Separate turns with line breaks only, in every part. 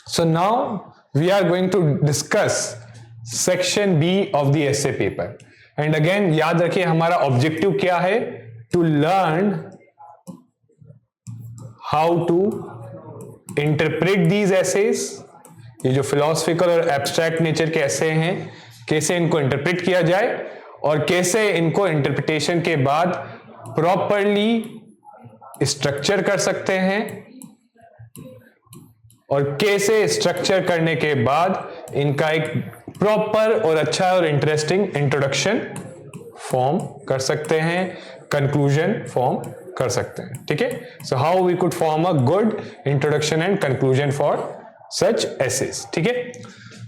So now we are going to discuss section B of the essay paper. And again याद रखिए हमारा objective क्या है, to learn how to interpret these essays. ये जो philosophical और abstract nature के essay हैं, कैसे इनको interpret किया जाए और कैसे इनको interpretation के बाद properly structure कर सकते हैं और कैसे स्ट्रक्चर करने के बाद इनका एक प्रॉपर और अच्छा और इंटरेस्टिंग इंट्रोडक्शन फॉर्म कर सकते हैं, कंक्लूजन फॉर्म कर सकते हैं. ठीक है, so how we could form a good introduction and conclusion for such essays. ठीक है,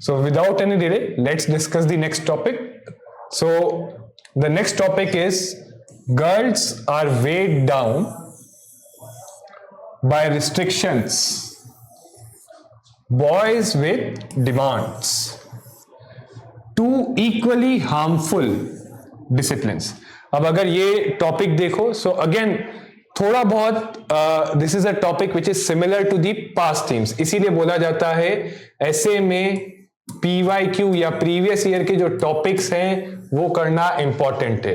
so without any delay let's discuss the next topic. So the next topic is girls are weighed down by restrictions, boys with demands, two equally harmful disciplines. अब अगर ये topic देखो, सो again थोड़ा बहुत this is a topic which is similar to the past themes. इसीलिए बोला जाता है ऐसे में PYQ या प्रीवियस ईयर के जो टॉपिक्स हैं वो करना इंपॉर्टेंट है,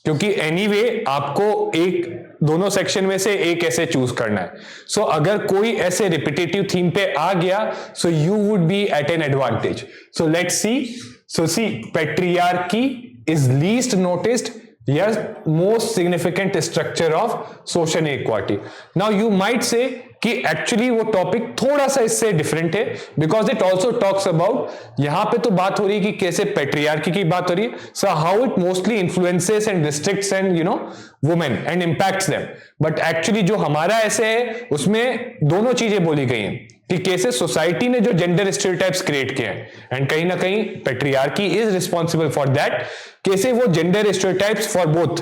क्योंकि एनीवे आपको एक दोनों सेक्शन में से एक ऐसे चूज करना है. सो अगर कोई ऐसे रिपीटेटिव थीम पे आ गया, so you would be at an advantage. So let's see. So see, patriarchy is least noticed या most significant structure of social equality. Now you might say कि एक्चुअली वो टॉपिक थोड़ा सा इससे डिफरेंट है, because it also talks about, यहां पे तो बात हो रही है कि कैसे पैट्रियार्की की बात हो रही है, so how it mostly influences and restricts and women and impacts them. But actually जो हमारा ऐसे है उसमें दोनों चीजें बोली गई हैं कि कैसे सोसाइटी ने जो जेंडर स्टीरियोटाइप्स क्रिएट किए हैं, एंड कहीं ना कहीं patriarchy is responsible for that, कैसे वो gender stereotypes for both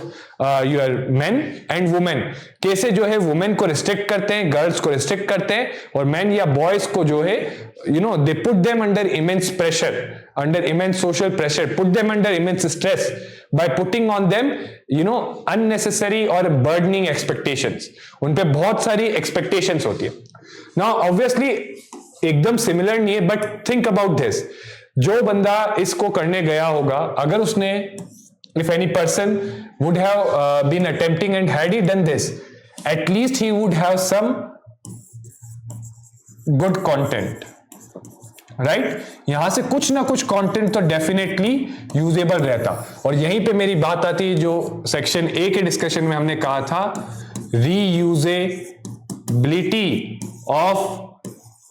your main and women, कैसे जो है वुमेन को रिस्ट्रिक्ट करते हैं, गर्ल्स को रिस्ट्रिक्ट करते हैं, और मैन या बॉयज को जो है they put them under immense pressure, under immense social pressure, put them under immense stress by putting on them unnecessary और burdening expectations. उन पे बहुत सारी expectations होती है. Now obviously एकदम similar नहीं है, but think about this. जो बंदा इसको करने गया होगा, अगर उसने if any person would have been attempting and had he done this, at least he would have some good content. Right यहां से कुछ ना कुछ कंटेंट तो डेफिनेटली यूजेबल रहता. और यहीं पे मेरी बात आती है जो सेक्शन ए के डिस्कशन में हमने कहा था, रीयूजेबिलिटी ऑफ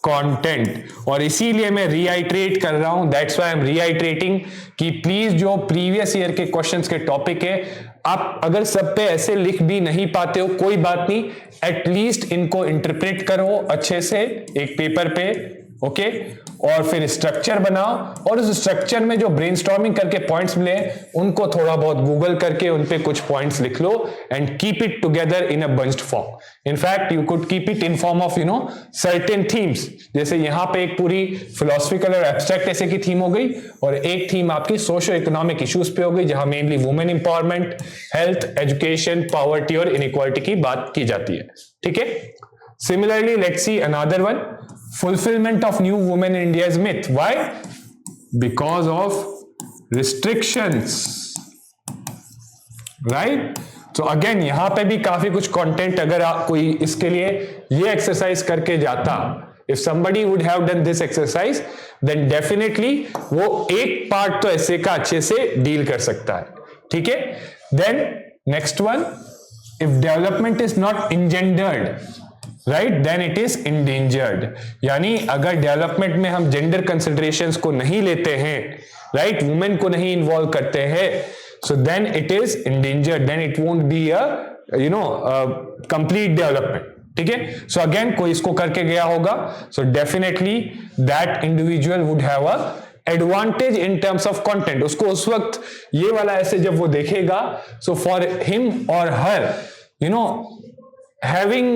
कंटेंट. और इसीलिए मैं रीआइट्रेट कर रहा हूं, दैट्स व्हाई आई एम रीआइट्रेटिंग कि प्लीज जो प्रीवियस ईयर के क्वेश्चंस के टॉपिक है, आप अगर सब पे ऐसे लिख भी नहीं पाते हो कोई बात नहीं, एटलीस्ट इनको इंटरप्रेट करो अच्छे से एक पेपर पे. ओके, और फिर स्ट्रक्चर बनाओ, और उस स्ट्रक्चर में जो ब्रेनस्टॉर्मिंग करके पॉइंट्स मिले उनको थोड़ा बहुत गूगल करके उन पे कुछ पॉइंट्स लिख लो and keep it together in a bunched form. In fact you could keep it in form of certain themes. जैसे यहां पे एक पूरी फिलोसफिकल और एब्स्ट्रैक्ट ऐसे की थीम हो गई, और एक थीम आपकी सोशो इकोनॉमिक इश्यूज पे हो गई, जहां mainly women empowerment, health, education, poverty और इनइक्वालिटी की बात की जाती है. ठीक है, similarly let's see another one. Fulfillment of new women in India is myth. Why? Because of restrictions. Right? So again यहां पे भी काफी कुछ कंटेंट, अगर आप कोई इसके लिए ये एक्सरसाइज करके जाता, if somebody would have done this exercise, then definitely वो एक पार्ट तो ऐसे का अच्छे से डील कर सकता है. ठीक है, then next one, if development is not engendered, right, then it is endangered. यानी अगर डेवलपमेंट में हम जेंडर कंसिडरेशंस को नहीं लेते हैं, राइट, वुमेन को नहीं इन्वॉल्व करते हैं, so then it is endangered, then it won't be a complete development. ठीक है, सो अगेन कोई इसको करके गया होगा, so definitely that individual would have a advantage in terms of content. उसको उस वक्त ये वाला ऐसे जब वो देखेगा, सो फॉर हिम और हर having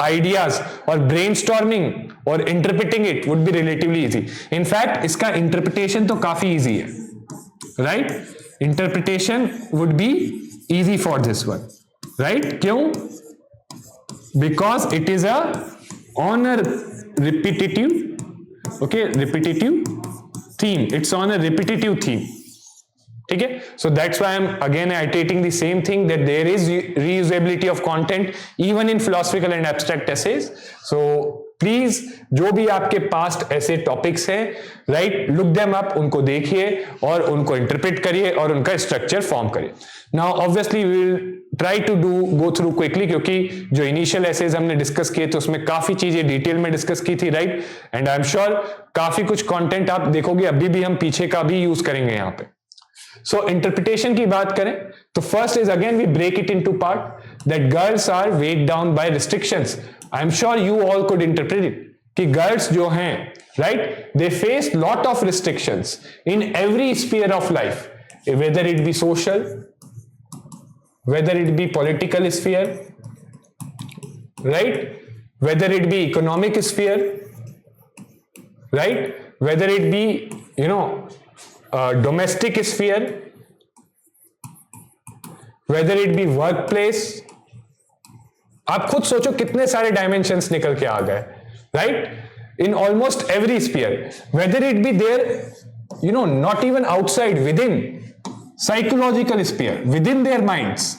ideas or brainstorming or interpreting it would be relatively easy. In fact इसका interpretation तो काफी easy है, right? Interpretation would be easy for this one, right? क्यों? Because it is a honor repetitive, okay, repetitive theme. It's on a repetitive theme. ठीक है, so that's why I'm again iterating the same thing, that there is reusability of content even in philosophical and abstract essays. So please जो भी आपके past ऐसे topics हैं, right, look them up, उनको देखिए और उनको इंटरप्रेट करिए और उनका स्ट्रक्चर फॉर्म करिए. Now obviously we will try to go through quickly, क्योंकि जो इनिशियल एसेज हमने डिस्कस किए थे उसमें काफी चीजें डिटेल में डिस्कस की थी, right, and I am sure काफी कुछ कंटेंट आप देखोगे अभी भी हम पीछे का भी यूज करेंगे यहाँ पे. सो इंटरप्रिटेशन की बात करें तो first is again we break it into part, that girls are weighed down by restrictions. I am sure you all could interpret it कि गर्ल्स जो हैं, right, they face lot of restrictions in every sphere of life, whether it be social, whether it be political sphere, right, whether it be economic sphere, right, whether it be you know domestic sphere, whether it be workplace. आप खुद सोचो कितने सारे dimensions निकल के आ गए, right, in almost every sphere, whether it be there you know not even outside, within psychological sphere, within their minds.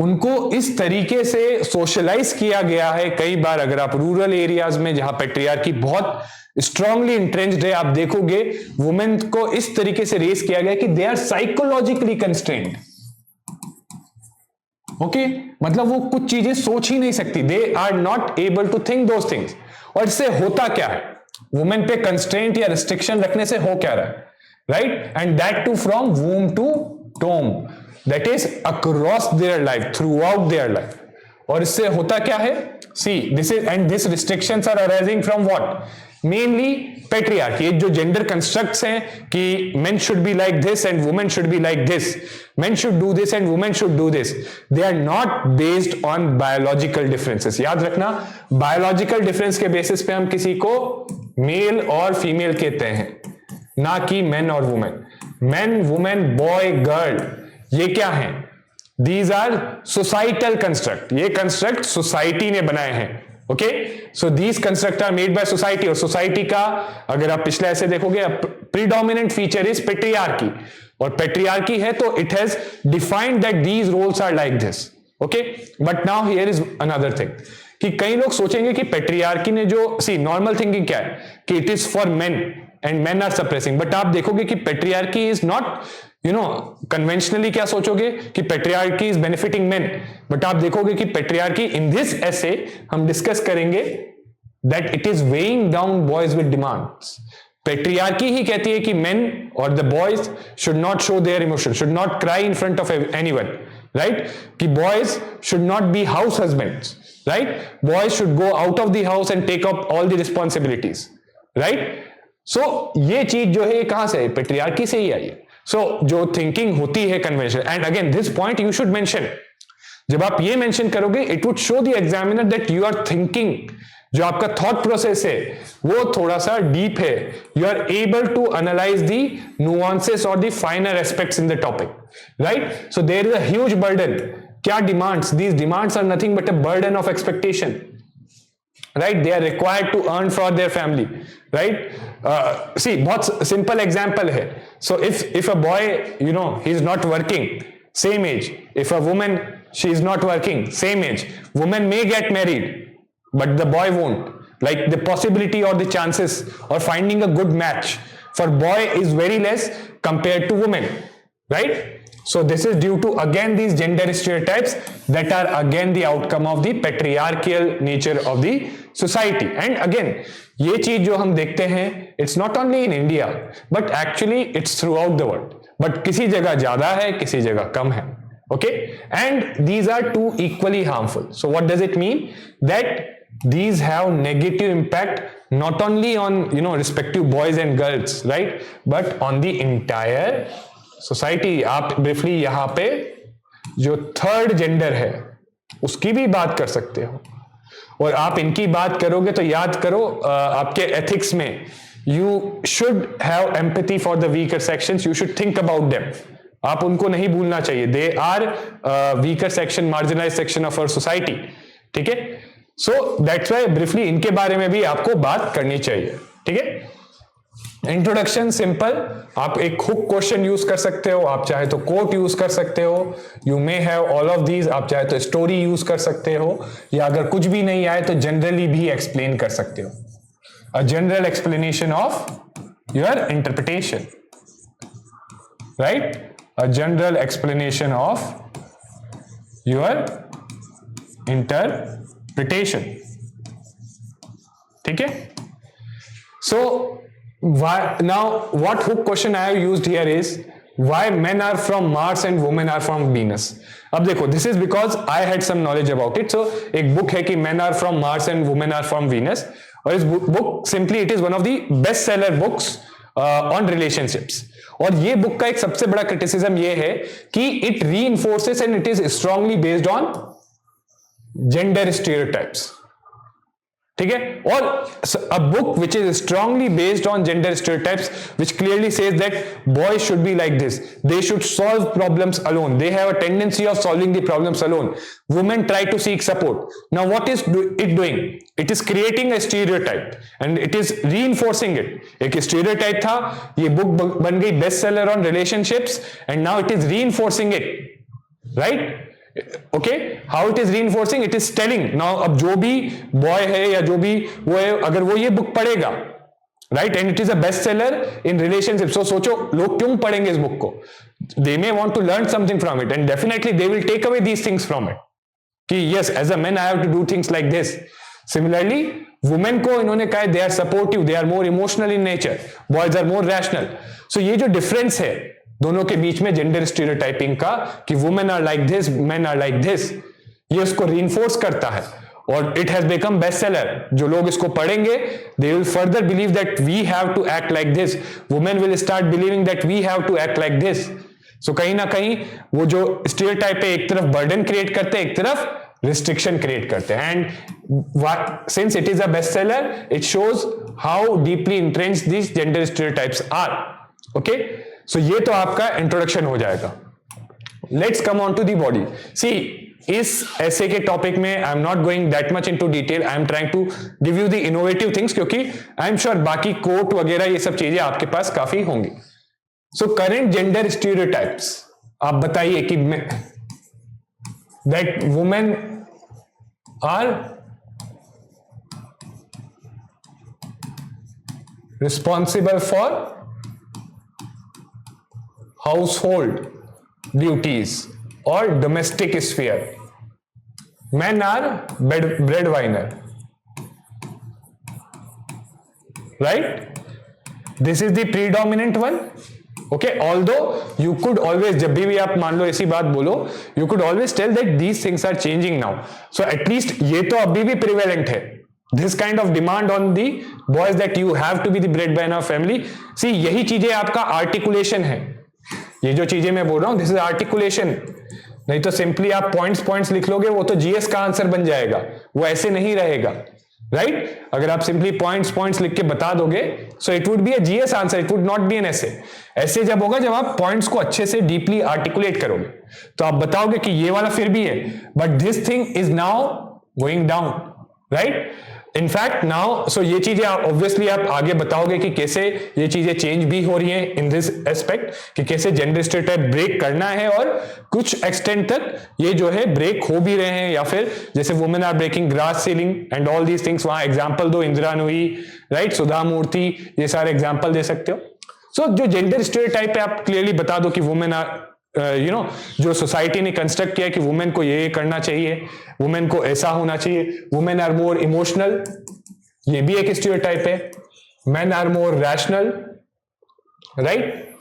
उनको इस तरीके से सोशलाइज किया गया है. कई बार अगर आप रूरल एरियाज में जहां पैट्रियार्की बहुत स्ट्रांगली इंट्रेंच्ड है, आप देखोगे वुमेन को इस तरीके से रेस किया गया कि they are psychologically constrained. Okay, मतलब वो कुछ चीजें सोच ही नहीं सकती, they are not able to think those things. और इससे होता क्या है, वुमेन पे कंस्ट्रेंट या रिस्ट्रिक्शन रखने से हो क्या रहा है, right, and that too from womb to tomb, that is across their life, throughout their life. और इससे होता क्या है, see this is and this restrictions are arising from what, mainly patriarchy. जो जेंडर कंस्ट्रक्ट्स हैं कि men should be like this and women should be like this, men should do this and women should do this, they are not based on biological differences. याद रखना, biological difference के basis पे हम किसी को mail और female कहते हैं, ना कि मेन और women. Men, women, boy, girl, ये क्या है, दीज आर सोसाइटल कंस्ट्रक्ट. ये कंस्ट्रक्ट सोसाइटी ने बनाए हैं. Okay, so these construct are made by society. और सोसाइटी का अगर आप पिछले ऐसे देखोगे, प्रीडोमिनेंट फीचर इज पेट्रियार्की. और पेट्रियार्की है तो it has defined that these roles are like this. Okay, but now here is another thing कि कई लोग सोचेंगे कि पेट्रियार्की ने जो, सी नॉर्मल थिंकिंग क्या है कि it is for men and men are suppressing. But आप देखोगे कि patriarchy is not, you know, conventionally क्या सोचोगे कि patriarchy is benefiting men. But आप देखोगे कि पेट्रियार्की इन दिस एसे हम डिस्कस करेंगे that it is weighing down boys with demands. Patriarchy ही कहती है कि मेन और the boys should not show their emotion, should not cry in front of anyone, right, कि boys should not be house husbands, right, boys should go out of the house and take up all the responsibilities, right. So ये चीज जो है कहां से है, patriarchy से ही आई है. सो जो थिंकिंग होती है convention, and again this point you should mention. जब आप ये मेंशन करोगे, it would show the examiner that you are thinking, जो आपका थॉट प्रोसेस है वो थोड़ा सा डीप है. You are able to analyse the nuances और the finer aspects in the topic, right. So there is a huge burden. क्या demands, these demands are nothing but a burden of expectation, right, they are required to earn for their family, right. See, बहुत simple example है. So if a boy, you know, he is not working, same age, if a woman, she is not working, same age, woman may get married but the boy won't. Like the possibility or the chances of finding a good match for boy is very less compared to women, right. So this is due to again these gender stereotypes that are again the outcome of the patriarchal nature of the society. And again ये चीज जो हम देखते हैं, it's not only in India but actually it's throughout the world. But किसी जगह ज्यादा है, किसी जगह कम है. Okay, and these are two equally harmful. So what does it mean? That these have negative impact not only on, you know, respective boys and girls, right, but on the entire society. आप briefly यहां पे जो third gender है उसकी भी बात कर सकते हो. और आप इनकी बात करोगे तो याद करो, आपके एथिक्स में you should have empathy for the weaker sections, you should think about them. आप उनको नहीं भूलना चाहिए. They are weaker section, marginalised section of our society. ठीक है. सो दैट्स वाई ब्रीफली इनके बारे में भी आपको बात करनी चाहिए, ठीक है। इंट्रोडक्शन सिंपल, आप एक हुक क्वेश्चन यूज कर सकते हो, आप चाहे तो कोट यूज कर सकते हो, you may have all of these, आप चाहे तो स्टोरी यूज कर सकते हो, या अगर कुछ भी नहीं आए तो जनरली भी एक्सप्लेन कर सकते हो, a general explanation of your interpretation, right, a general explanation of your interpretation, ठीक है। सो why now what hook question I have used here is why men are from Mars and women are from Venus. अब देखो, this is because I had some knowledge about it. So एक book है कि men are from Mars and women are from Venus, और इस book simply it is one of the best seller books on relationships. और ये book का एक सबसे बड़ा criticism ये है कि it reinforces and it is strongly based on gender stereotypes, ठीक है। और a book which is strongly based on gender stereotypes, which clearly says that boys should be like this, they should solve problems alone, they have a tendency of solving the problems alone, women try to seek support. Now what is it doing? It is creating a stereotype and it is reinforcing it. एक stereotype था, ये book बन गई best seller on relationships and now it is reinforcing it, right? Okay, how it is reinforcing, it is telling now, अब जो भी boy है या जो भी वो है, अगर वो ये बुक पढ़ेगा, right, and it is a best seller in relationship, so सोचो लोग क्यों पढ़ेंगे इस बुक को, they may want to learn something from it and definitely they will take away these things from it, कि yes as a man I have to do things like this. Similarly women को इन्होंने कहा they are supportive, they are more emotional in nature, boys are more rational. सो ये जो difference है दोनों के बीच में जेंडर स्टीरियोटाइपिंग का, कि women are like this, men are like this, ये उसको रीइंफोर्स करता है और it has become best seller. जो लोग इसको पढ़ेंगे they will further believe that we have to act like this, women will start believing that we have to act like this. So कहीं ना कहीं वो जो स्टीरियोटाइप है एक तरफ बर्डन क्रिएट करते हैं, एक तरफ रिस्ट्रिक्शन क्रिएट करते हैं, and since it is a best seller it shows how deeply entrenched these gender stereotypes are. Okay, so ये तो आपका इंट्रोडक्शन हो जाएगा। Let's come on to the body. See इस ऐसे के टॉपिक में I am not going that much into detail, I am trying to give you the innovative things, क्योंकि आई एम श्योर बाकी कोट वगैरह ये सब चीजें आपके पास काफी होंगी। सो करेंट जेंडर स्टीरियोटाइप्स, आप बताइए कि that women are responsible for household duties or domestic sphere. Men are breadwinner, right? This is the predominant one. Okay, although you could always, जब भी आप मान लो ऐसी बात बोलो, you could always tell that these things are changing now. So at least ये तो अभी भी prevalent है. This kind of demand on the boys that you have to be the breadwinner of family. See, यही चीजें आपका articulation है। ये जो चीजें मैं बोल रहा हूं दिस इज आर्टिकुलेशन, नहीं तो सिंपली आप पॉइंट्स लिख लोगे वो तो जीएस का आंसर बन जाएगा, वो ऐसे नहीं रहेगा, राइट? अगर आप सिंपली पॉइंट्स लिख के बता दोगे so it would be a GS answer, it would not be an ऐसे। ऐसे जब होगा जब आप पॉइंट्स को अच्छे से डीपली आर्टिकुलेट करोगे तो आप बताओगे कि ये वाला फिर भी है, but this thing is now going down, right? In fact now so ये चीजें ऑब्वियसली आप आगे बताओगे कि कैसे ये चीजें चेंज भी हो रही हैं इन दिस एस्पेक्ट, कि कैसे जेंडर स्टीरियोटाइप ब्रेक करना है और कुछ एक्सटेंट तक ये जो है ब्रेक हो भी रहे हैं, या फिर जैसे women are breaking glass ceiling and all these things, वहां एग्जांपल दो, इंदिरा नूई, राइट, सुधा मूर्ति, ये सारे एग्जांपल दे सकते हो। सो जो जेंडर स्टीरियोटाइप है आप क्लियरली बता दो कि वुमेन आर जो सोसाइटी ने कंस्ट्रक्ट किया कि वुमेन को ये करना चाहिए, वुमेन को ऐसा होना चाहिए, वुमेन आर मोर इमोशनल, ये भी एक स्टीरियोटाइप है, men are more rational, right?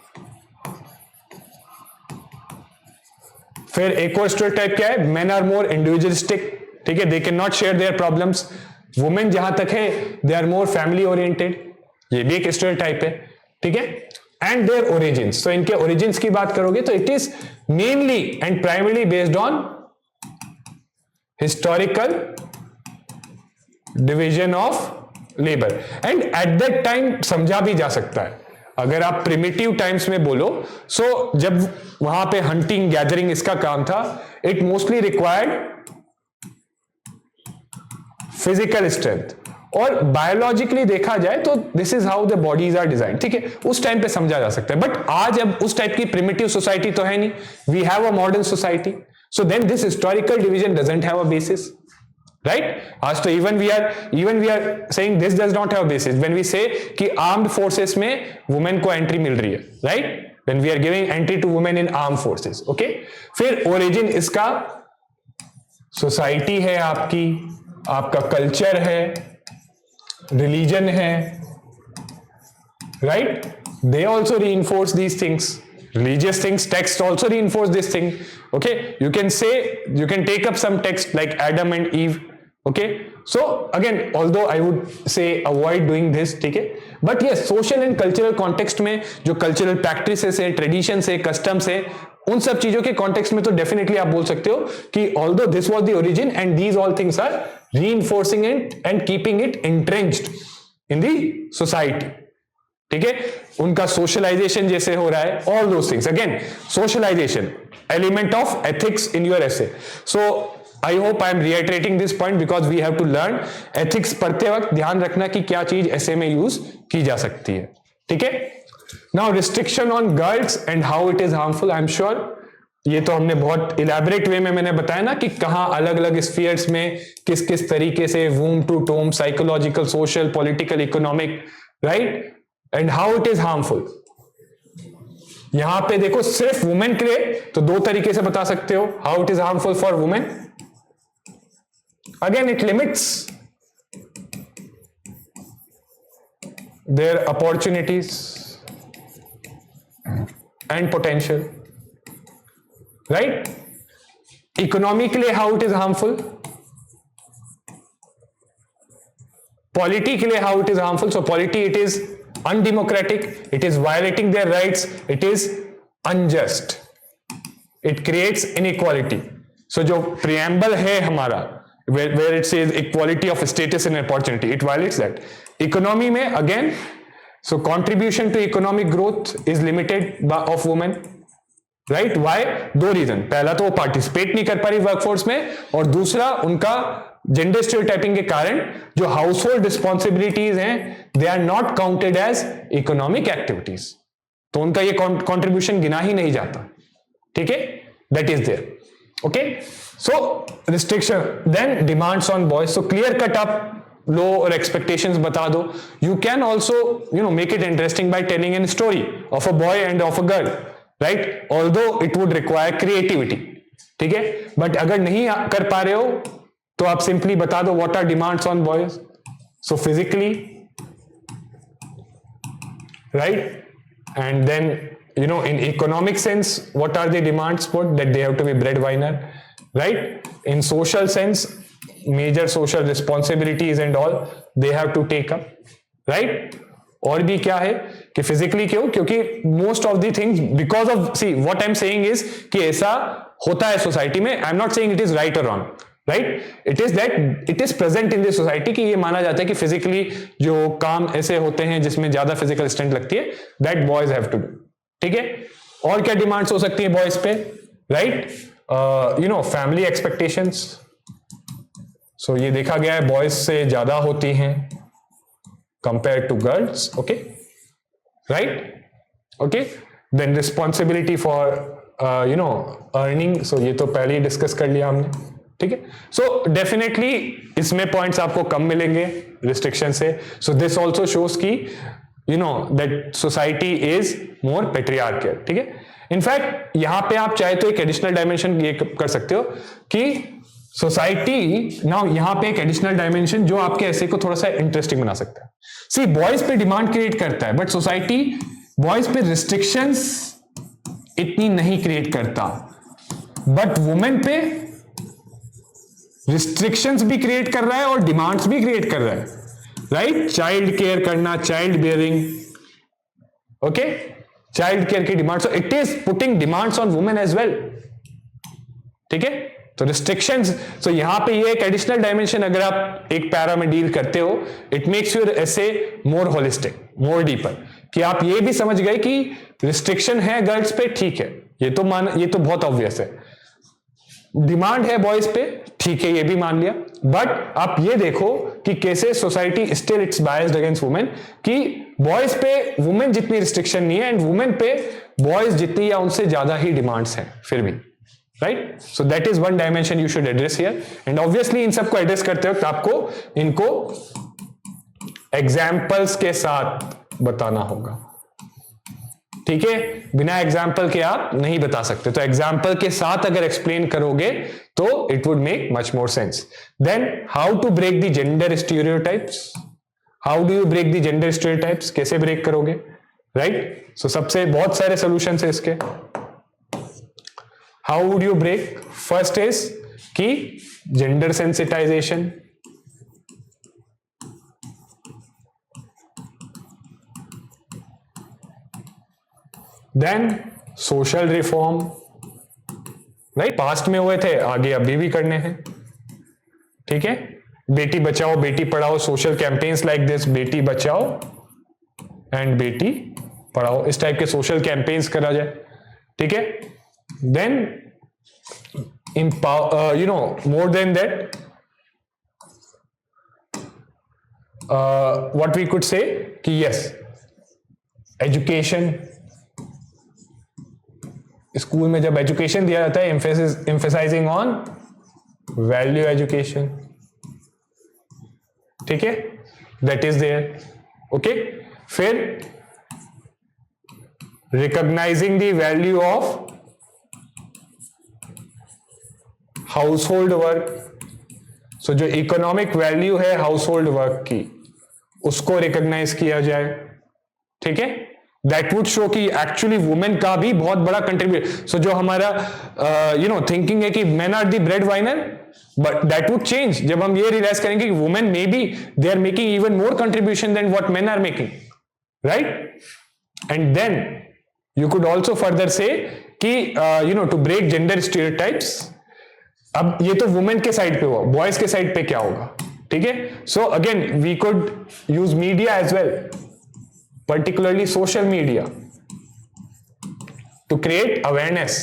फिर एक और स्टीरियोटाइप क्या है, मेन आर मोर इंडिविजुअलिस्टिक, ठीक है, they can not share their problems. Women जहां तक है they are more family oriented, ये भी एक स्टीरियोटाइप है, ठीक है। एंड देयर ओरिजिन्स, तो इनके ओरिजिन्स की बात करोगे तो it is mainly and primarily based on historical division of labour, and at that time समझा भी जा सकता है। अगर आप प्रिमिटिव टाइम्स में बोलो, सो जब वहां पे हंटिंग गैदरिंग इसका काम था, it mostly required physical strength, और बायोलॉजिकली देखा जाए तो this is how the bodies are design, ठीक है, उस टाइम पे समझा जा सकता है। बट आज अब उस टाइप की प्रिमिटिव सोसाइटी तो है नहीं, we have a modern society, so then this historical division doesn't have a basis, right? आज तो even we are saying this does not have basis when we say कि आर्म्ड फोर्सेस में women को entry मिल रही है, right? When we are giving entry to women in arm forces, okay. फिर origin इसका सोसाइटी है, आपका कल्चर है, रिलीजन है, right? They also reinforce these things, religious things, text also reinforce this thing, okay? You can take up some text like Adam and Eve, okay? So again, although I would say avoid doing this, ठीक है, but yes, social and cultural context में जो cultural practices है, traditions है, customs है, उन सब चीजों के कॉन्टेक्स्ट में तो डेफिनेटली आप बोल सकते हो कि although this was the origin and these all things are reinforcing it and keeping it entrenched in the society, ठीक है? उनका सोशलाइजेशन जैसे हो रहा है, all those things, again socialisation, element of ethics in your essay. So I hope I am reiterating this point because we have to learn ethics. पढ़ते वक्त ध्यान रखना कि क्या चीज ऐसे में यूज की जा सकती है, ठीक है? Now restriction on girls and how it is harmful, I am sure ये तो हमने बहुत इलेबोरेट वे में मैंने बताया ना कि कहां अलग अलग स्फीयर्स में किस किस तरीके से वूम टू टोम, psychological, social, political, economic, right, and how it is harmful. यहां पे देखो सिर्फ वुमेन के लिए तो दो तरीके से बता सकते हो how it is harmful for women. Again it limits their opportunities and potential, right? Economically how it is harmful, politically how it is harmful. So polity, it is undemocratic, it is violating their rights, it is unjust, it creates inequality. So जो preamble है हमारा where it says equality of status and opportunity, it violates that. Economy में again, so contribution to economic growth is limited of women, right? Why? दो reason, पहला तो वो participate नहीं कर पा रही वर्कफोर्स में, और दूसरा उनका जेंडर स्टीरियोटाइपिंग के कारण जो हाउस होल्ड रिस्पॉन्सिबिलिटीज हैं they are not counted as economic activities, तो उनका ये कॉन्ट्रीब्यूशन गिना ही नहीं जाता, ठीक है? That is there, okay? So restriction, then demands on boys, so clear cut अप लो और एक्सपेक्टेशंस बता दो। You can also make it interesting by telling an story of a boy and of a girl, right? Although it would require creativity, ठीक है? But अगर नहीं कर पा रहे हो तो आप सिंपली बता दो what are demands on boys. So physically, right, and then in economic sense what are the demands for that? They have to be breadwinner, right? In social sense, major social responsibilities and all they have to take up, right? और भी क्या है कि physically क्यों? क्योंकि most of the things because of, see what I am saying is कि ऐसा होता है सोसाइटी में। I am not saying it is right और wrong, right? It is that it is present in this society कि ये माना जाता है कि फिजिकली जो काम ऐसे होते हैं जिसमें ज्यादा फिजिकल स्ट्रेंथ लगती है, that boys have to do, ठीक है? और क्या डिमांड्स हो सकती है बॉयज पे, राइट? फैमिली एक्सपेक्टेशंस, सो ये देखा गया है बॉयज से ज्यादा होती हैं compare to girls, okay, right? Okay, then responsibility for earning, so ये तो पहले ही डिस्कस कर लिया हमने, ठीक है? सो डेफिनेटली इसमें पॉइंट्स आपको कम मिलेंगे रिस्ट्रिक्शन से। सो दिस ऑल्सो शोज की that society is more patriarchal, ठीक है? इनफैक्ट यहां पे आप चाहे तो एक एडिशनल डायमेंशन ये कर सकते हो कि सोसाइटी नाउ, यहां पे एक एडिशनल डायमेंशन जो आपके ऐसे को थोड़ा सा इंटरेस्टिंग बना सकता है। सी, बॉयज पे डिमांड क्रिएट करता है बट सोसाइटी बॉयज पे रिस्ट्रिक्शंस इतनी नहीं क्रिएट करता, बट वुमेन पे रिस्ट्रिक्शंस भी क्रिएट कर रहा है और डिमांड्स भी क्रिएट कर रहा है, राइट? चाइल्ड केयर करना, child bearing, okay, child care की demand, so it is putting demands on women as well, ठीक है? तो रिस्ट्रिक्शंस, सो यहां पे ये एक एडिशनल डायमेंशन अगर आप एक पैरा में डील करते हो, इट मेक्स यूर ऐसे मोर होलिस्टिक, मोर डीपर, कि आप ये भी समझ गए कि रिस्ट्रिक्शन है गर्ल्स पे, ठीक है, ये तो बहुत ऑब्वियस है। डिमांड है बॉयज पे, ठीक है, ये भी मान लिया, बट आप ये देखो कि कैसे society still it's biased against women, कि बॉयज पे वुमेन जितनी रिस्ट्रिक्शन नहीं है एंड वुमेन पे बॉयज जितनी या उनसे ज्यादा ही डिमांड्स हैं फिर भी, right? So that is one dimension you should address here, and obviously इन सबको एड्रेस करते वक्त आपको इनको एग्जाम्पल्स के साथ बताना होगा, ठीक है? बिना एग्जाम्पल के आप नहीं बता सकते, तो एग्जाम्पल के साथ अगर एक्सप्लेन करोगे तो it would make much more sense. Then how to break the gender stereotypes, how do you break the gender stereotypes, कैसे ब्रेक करोगे, राइट? सो सबसे बहुत सारे सोल्यूशन है इसके. How would you break? First is कि gender sensitisation, then social reform, right? Past में हुए थे, आगे अभी भी करने हैं, ठीक है? बेटी बचाओ बेटी पढ़ाओ, social campaigns like this, Beti Bachao and Beti Padhao, इस टाइप के सोशल कैंपेन्स करा जाए, ठीक है? Then you know more than that what we could say कि यस, एजुकेशन, स्कूल में जब एजुकेशन दिया जाता है, एम्फेसाइजिंग ऑन वैल्यू एजुकेशन, ठीक है? That is there, okay? फिर recognising the value of household work, so जो इकोनॉमिक वैल्यू है हाउस होल्ड वर्क की, उसको रिकॉग्नाइज किया जाए, ठीक है? दैट वुड शो कि एक्चुअली वुमेन का भी बहुत बड़ा कंट्रीब्यूशन. सो जो हमारा यू नो थिंकिंग है कि men are the breadwinner, but that would change जब हम ये रियलाइज करेंगे कि women maybe they are making even more contribution than what men are making, right? And then you could also further say कि you know to break gender stereotypes. अब ये तो women के साइड पे हुआ, boys के side पे क्या होगा, ठीक है? So again we could use media as well, particularly social media, to create awareness,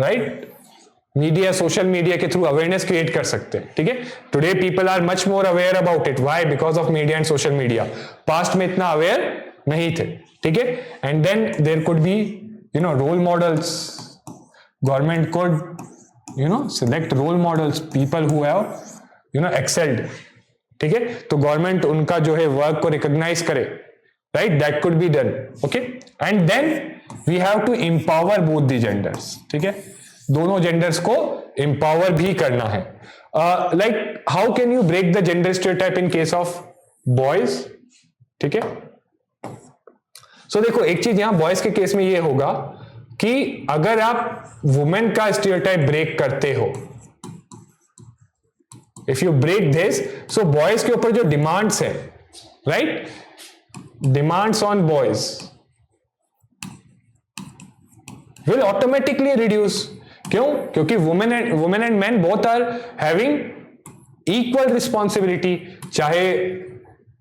right? Media, social media के थ्रू अवेयरनेस क्रिएट कर सकते हैं, ठीक है? Today people are much more aware about it. Why? Because of media and social media. Past में इतना aware नहीं थे, ठीक है? And then there could be you know role models. Government could you know select role models, people who have you know excelled, ठीक है? तो government उनका जो है वर्क को रिकॉग्नाइज करे, राइट? That could be done, okay? And then we have to empower both the genders, ठीक है? दोनों जेंडर्स को एम्पावर भी करना है. Like how can you break the gender stereotype in case of boys, ठीक है? सो देखो, एक चीज यहां बॉयज के केस में ये होगा कि अगर आप वुमेन का स्टीरियोटाइप ब्रेक करते हो, if you break this, so boys के ऊपर जो डिमांड्स है, right, demands on boys will automatically reduce. क्यों? क्योंकि women and man both are having equal responsibility, चाहे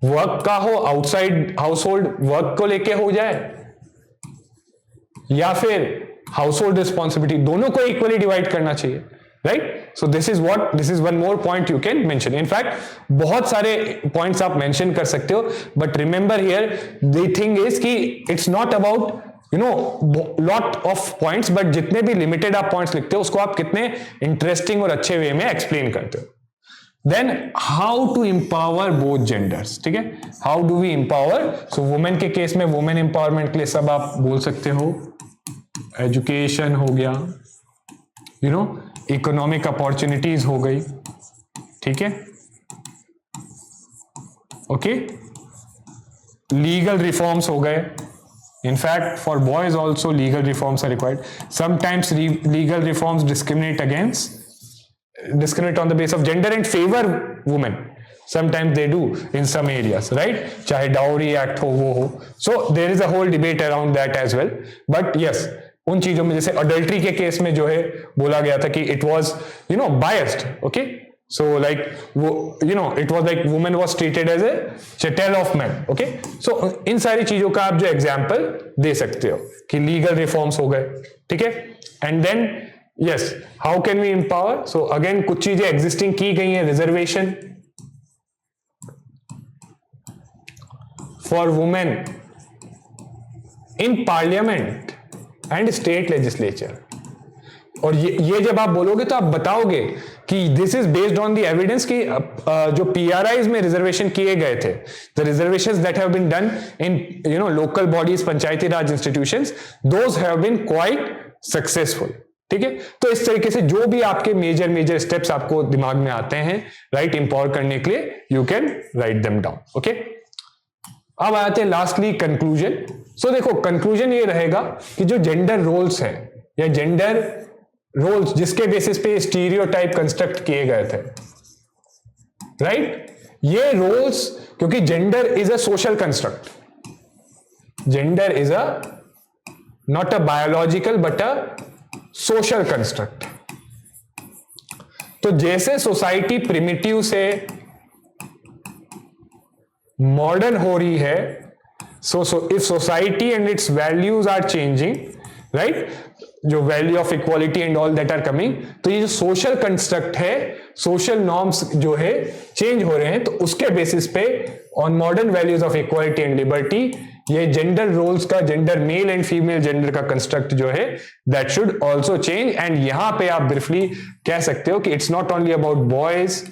वर्क का हो, आउटसाइड हाउस होल्ड वर्क को लेके हो जाए या फिर हाउस होल्ड रिस्पॉन्सिबिलिटी, दोनों को इक्वली डिवाइड करना चाहिए, right? So this is one more point you can mention. In fact बहुत सारे पॉइंट्स आप मेंशन कर सकते हो, but remember here the thing is कि it's not about you know lot of points, but जितने भी लिमिटेड आप पॉइंट्स लिखते हो उसको आप कितने इंटरेस्टिंग और अच्छे वे में एक्सप्लेन करते हो. Then how to empower both genders, ठीक है? How do we empower? So women के केस में वुमेन एम्पावरमेंट के लिए सब आप बोल सकते हो, एजुकेशन हो गया, यू नो इकोनॉमिक अपॉर्चुनिटीज हो गई, ठीक है? ओके, लीगल रिफॉर्म्स हो गए. In fact, for boys also legal reforms are required. Sometimes legal reforms discriminate on the basis of gender and favor women. Sometimes they do in some areas, right? चाहे dowry act हो वो हो. So there is a whole debate around that as well. But yes, उन चीजों में जैसे adultery के case में जो है बोला गया था कि it was you know biased, okay? So like you know it was like woman was treated as a chattel of men, okay? So इन सारी चीजों का आप जो एग्जाम्पल दे सकते हो कि लीगल रिफॉर्म्स हो गए, ठीक है? And then yes, how can we empower? So again कुछ चीजें एग्जिस्टिंग की गई हैं, reservation for women in parliament and state legislature. और ये जब आप बोलोगे तो आप बताओगे कि this is based on the evidence कि जो पीआरआईज में रिजर्वेशन किए गए थे, the reservations that have been done in local bodies, Panchayati Raj institutions, those have been quite successful. ठीक है, तो इस तरीके से जो भी आपके मेजर स्टेप्स आपको दिमाग में आते हैं राइट एम्पावर करने के लिए, you can write them down. Okay, अब आते हैं लास्टली कंक्लूजन। सो देखो कंक्लूजन ये रहेगा कि जो जेंडर रोल्स हैं या जेंडर रोल्स जिसके बेसिस पे स्टीरियोटाइप कंस्ट्रक्ट किए गए थे, राइट, ये रोल्स, क्योंकि gender is a social construct, gender is a not a biological but a social construct. तो जैसे सोसाइटी प्रिमिटिव से मॉडर्न हो रही है, so if society and its values are changing, right, जो value of equality and all that are coming, तो ये जो सोशल कंस्ट्रक्ट है, सोशल नॉर्म्स जो है चेंज हो रहे हैं, तो उसके बेसिस पे on modern values of equality and liberty, ये जेंडर रोल्स का, gender male and female gender का कंस्ट्रक्ट जो है that should also change. And यहां पे आप ब्रीफली कह सकते हो कि it's not only about boys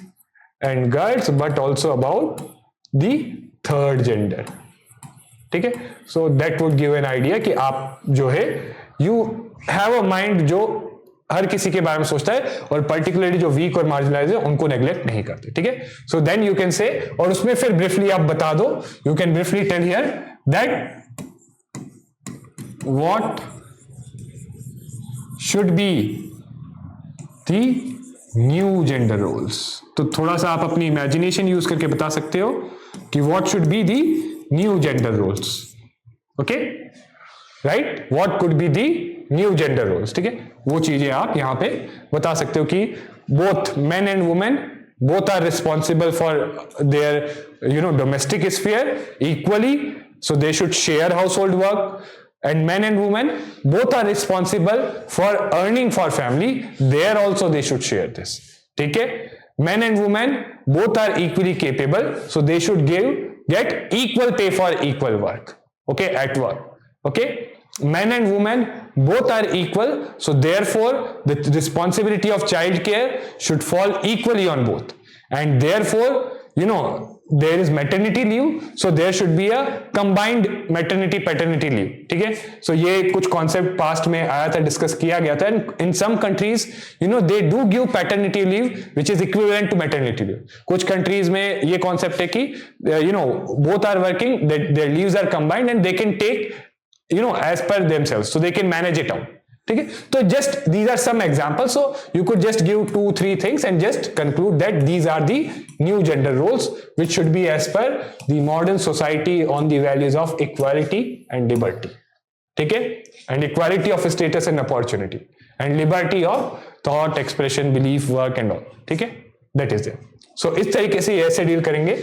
and girls but also about the third gender. ठीक है, so that would give an idea कि आप जो है यू हैव अ माइंड जो हर किसी के बारे में सोचता है और पर्टिकुलरली जो वीक और मार्जिनलाइज है उनको नेग्लेक्ट नहीं करते। ठीक है, सो देन यू कैन से, और उसमें फिर ब्रीफली आप बता दो, you can briefly tell here that what should be the new gender roles. तो थोड़ा सा आप अपनी इमेजिनेशन यूज करके बता सकते हो कि what should be the new gender roles. Okay, right, what could be the new gender roles. ठीक है, वो चीजें आप यहां पे बता सकते हो कि both men and women both are responsible for their domestic sphere equally, so they should share household work, and men and women both are responsible for earning for family, there also they should share this. ठीक है, men and women both are equally capable, so they should get equal pay for equal work, okay, at work. Okay, men and women both are equal, so therefore the responsibility of child care should fall equally on both, and therefore there is maternity leave, so there should be a combined maternity paternity leave. ठीक है, so ये कुछ concept past में आया था, discuss किया गया था, and in some countries they do give paternity leave which is equivalent to maternity leave. कुछ countries में ये concept है कि both are working, that their leaves are combined and they can take as per themselves, so they can manage it out. ठीक है, तो just these are some examples, so you could just give 2-3 things and just conclude that these are the new gender roles which should be as per the modern society on the values of equality and liberty. ठीक है, and equality of status and opportunity and liberty of thought, expression, belief, work and all. ठीक है, that is there. So इस तरीके से ऐसे deal करेंगे.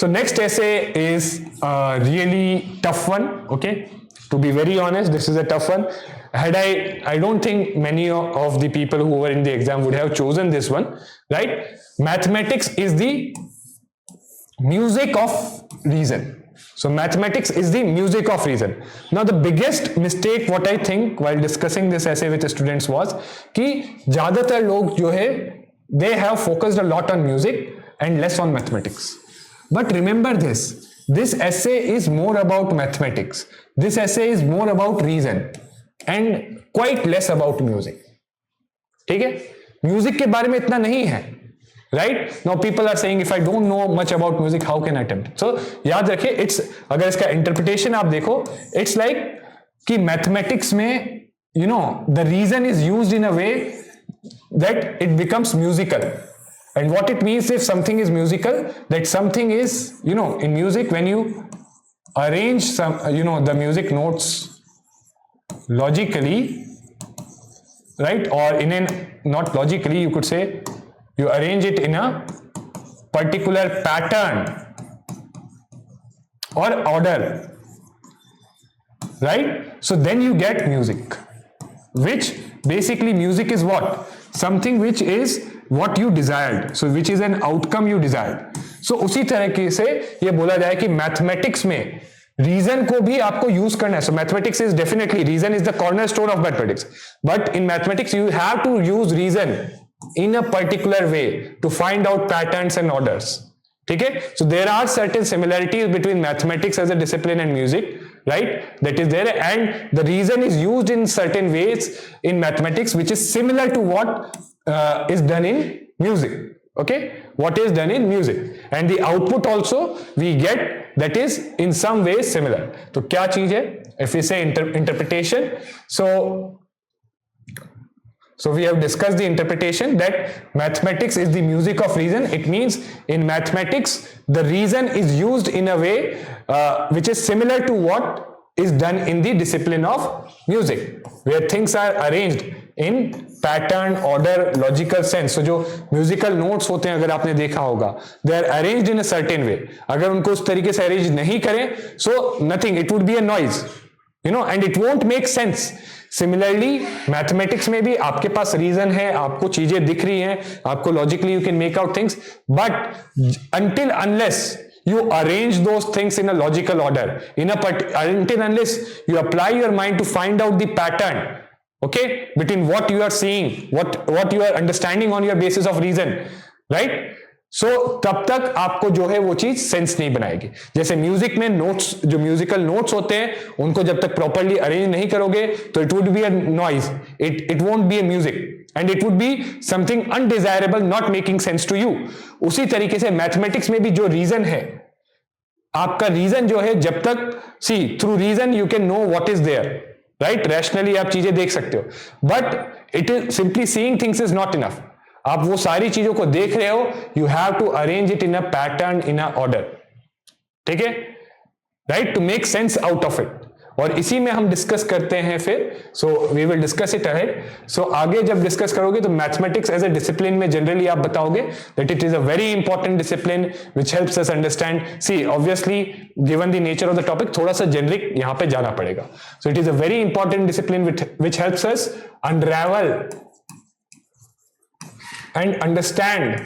So next essay is a really tough one. Okay, to be very honest, this is a tough one. I don't think many of the people who were in the exam would have chosen this one, right? Mathematics is the music of reason. So mathematics is the music of reason. Now the biggest mistake what I think while discussing this essay with the students was कि ज़्यादातर लोग जो है they have focused a lot on music and less on mathematics. But remember this essay is more about mathematics. This essay is more about reason and quite less about music. ठीक है, music के बारे में इतना नहीं है, right? Now people are saying if I don't know much about music, how can I attempt? So याद रखिए, it's अगर इसका interpretation आप देखो, it's like कि mathematics में the reason is used in a way that it becomes musical. And what it means if something is musical, that something is in music when you arrange some the music notes logically, right, or not logically, you could say you arrange it in a particular pattern or order, right? So then you get music. which basically music is what? Something which is what you desired, so which is an outcome you desired. So उसी तरीके से ये बोला जाए कि mathematics में reason को भी आपको यूज करना है. So mathematics is definitely, reason is the cornerstone of mathematics, but in mathematics you have to use reason in a particular way to find out patterns and orders. ठीक है? So there are certain similarities between mathematics as a discipline and music, right? That is there, and the reason is used in certain ways in mathematics which is similar to what is done in music. Okay? What is done in music, and the output also we get that is in some ways similar. तो क्या चीज है? If we say interpretation, so we have discussed the interpretation that mathematics is the music of reason. It means in mathematics the reason is used in a way which is similar to what is done in the discipline of music, where things are arranged in pattern, order, logical sense. So जो musical notes होते हैं, अगर आपने देखा होगा, they are arranged in a certain way. अगर उनको उस तरीके से arrange नहीं करें, so nothing, it would be a noise, you know, and it won't make sense. Similarly mathematics में भी आपके पास रीजन है, आपको चीजें दिख रही हैं, आपको logically you can make out things, but until unless you arrange those things in a logical order, until unless you apply your mind to find out the pattern, okay, between what you are seeing, what you are understanding on your basis of reason, right? सो तब तक आपको जो है वो चीज sense नहीं बनाएगी. जैसे म्यूजिक में नोट्स, जो म्यूजिकल नोट्स होते हैं, उनको जब तक प्रॉपरली अरेंज नहीं करोगे तो it would be a noise, it won't be a music, and it would be something undesirable, not making sense to you. उसी तरीके से मैथमेटिक्स में भी जो रीजन है, आपका रीजन जो है, जब तक through reason you can know what is there, right? Rationally आप चीजें देख सकते हो, but it is simply seeing things is not enough. आप वो सारी चीजों को देख रहे हो, you have to arrange it in a pattern, in a order. ठीक है? Right? To make sense out of it. और इसी में हम डिस्कस करते हैं फिर. So we will discuss it ahead. सो आगे जब डिस्कस करोगे तो मैथमेटिक्स एज अ डिसिप्लिन में जनरली आप बताओगे that it is a very important discipline which helps us understand. See obviously given the nature of the topic थोड़ा सा generic यहां पे जाना पड़ेगा. So it is a very important discipline which helps us unravel and understand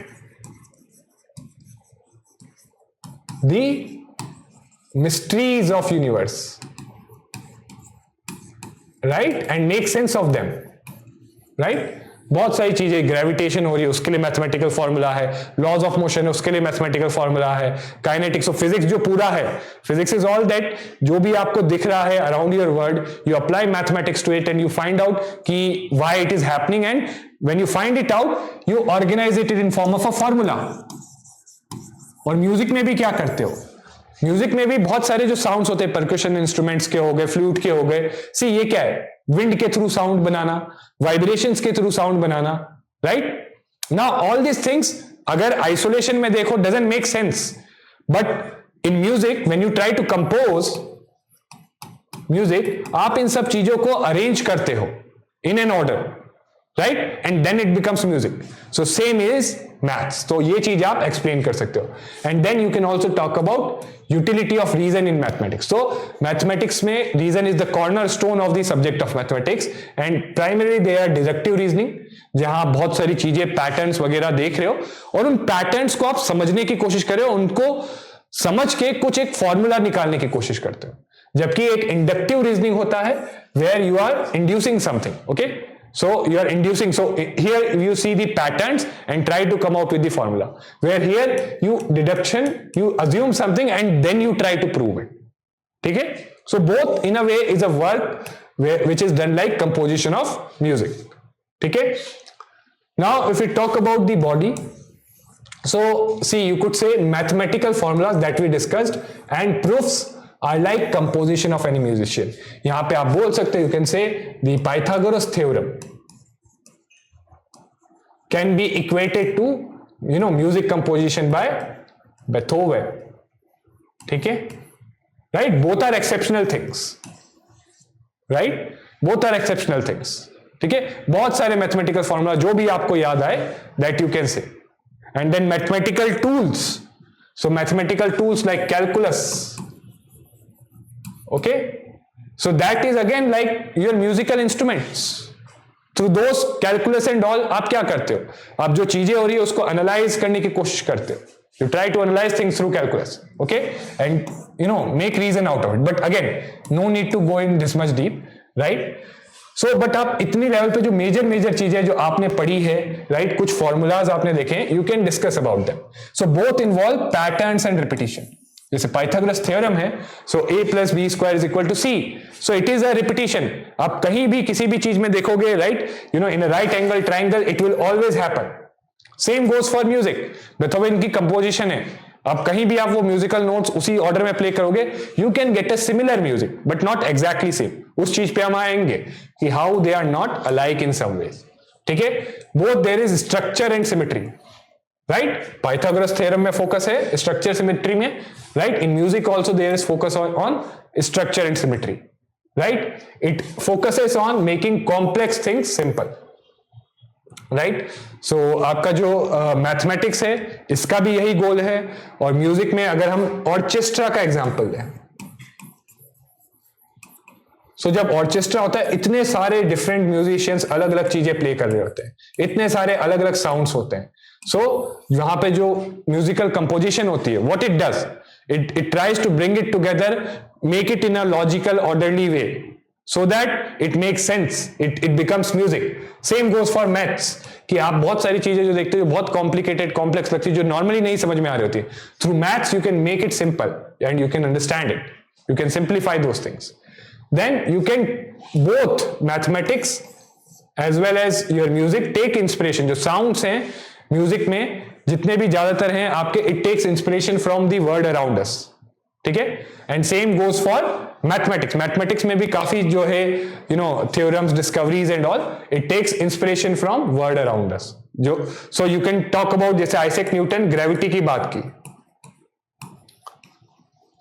the mysteries of universe, right, and make sense of them, right? बहुत सारी चीजें, gravitation हो रही है उसके लिए मैथमेटिकल फॉर्मूला है, लॉज ऑफ मोशन है उसके लिए मैथमेटिकल फॉर्मूला है, काइनेटिक्स ऑफ फिजिक्स जो पूरा है, फिजिक्स इज ऑल दैट, जो भी आपको दिख रहा है around your world, you apply mathematics to it and you find out कि why it is happening, and when you find it out you organize it in form of a formula. और music में भी क्या करते हो? Music में भी बहुत सारे जो साउंड्स होते हैं, परकशन इंस्ट्रूमेंट्स के हो गए, फ्लूट के हो गए. सी ये क्या है? विंड के थ्रू साउंड बनाना, वाइब्रेशंस के थ्रू साउंड बनाना, right? Now all this things अगर आइसोलेशन में देखो doesn't make sense, but in music when you try to compose music, आप इन सब चीजों को अरेंज करते हो in an order, right, and then it becomes music. So same is maths. तो ये चीज आप explain कर सकते हो. And then you can also talk about utility of reason in mathematics. So mathematics में reason is the cornerstone of the subject of mathematics, and primarily they are deductive reasoning, जहां बहुत सारी चीजें patterns वगैरह देख रहे हो और उन patterns को आप समझने की कोशिश कर रहे हो, उनको समझ के कुछ एक फॉर्मूला निकालने की कोशिश करते हो. जबकि एक इंडक्टिव रीजनिंग होता है where you are inducing something, okay? So you are inducing. So here you see the patterns and try to come out with the formula. Where here you you assume something and then you try to prove it. ठीक है? So both in a way is a work which is done like composition of music. ठीक है? Now if we talk about the body, so see you could say mathematical formulas that we discussed and proofs are like composition of any musician. यहां पे आप बोल सकते हो, you can say the Pythagoras theorem can be equated to, you know, music composition by Beethoven. ठीक है? Right? Both are exceptional things. Right? Both are exceptional things. ठीक है? बहुत सारे mathematical formula जो भी आपको याद आए that you can say. And then mathematical tools. So mathematical tools like calculus. Okay, so that is again like your musical instruments, through those calculus and all आप क्या करते हो, आप जो चीजें हो रही है उसको एनालाइज करने की कोशिश करते हो. You try to analyze things through calculus, okay, and make reason out of it. But again, no need to go in this much deep, right? So, but आप इतनी लेवल पे जो मेजर चीजें जो आपने पढ़ी है, right? कुछ फॉर्मूलाज आपने देखे, you can discuss about them. So both involve patterns and repetition. जैसे पाइथागोरस थ्योरम है, so a plus b square is equal to c. So it is a repetition. आप कहीं भी किसी भी चीज में देखोगे, right? In a right angle triangle, it will always happen. Same goes for music. Beethoven की कंपोजिशन है, आप कहीं भी आप वो म्यूजिकल नोट्स उसी ऑर्डर में प्ले करोगे, you can get a similar music but not exactly same. उस चीज पे हम आएंगे कि how they are not alike in some ways. ठीक है, both there is structure and symmetry, right. Pythagoras theorem में फोकस है स्ट्रक्चर सिमेट्री में, राइट. In music also there is focus on structure and symmetry, right. It focuses on making complex things simple, right. So आपका जो mathematics है इसका भी यही गोल है. और म्यूजिक में अगर हम ऑर्केस्ट्रा का एग्जांपल दें, सो जब ऑर्केस्ट्रा होता है इतने सारे डिफरेंट म्यूजिशियंस अलग अलग चीजें प्ले कर रहे होते हैं, इतने सारे अलग अलग साउंड्स होते हैं. सो वहां पे जो म्यूजिकल कंपोजिशन होती है, what it does, it tries to bring it together, make it in a logical orderly way, so that it makes sense, it becomes music. Same goes for maths, कि आप बहुत सारी चीजें जो देखते हो बहुत कॉम्प्लिकेटेड कॉम्प्लेक्स लगती है, जो नॉर्मली नहीं समझ में आ रही होती है, through maths you can make it simple and you can understand it, you can simplify those things. Then you can both mathematics as well as your music take inspiration. जो साउंड्स हैं music में जितने भी ज्यादातर हैं आपके, it takes inspiration from the world around us. ठीक है, and same goes for mathematics. Mathematics में भी काफी जो है theorems, discoveries and all, it takes inspiration from world around us. जो so you can talk about, जैसे आइजैक न्यूटन ग्रेविटी की बात की.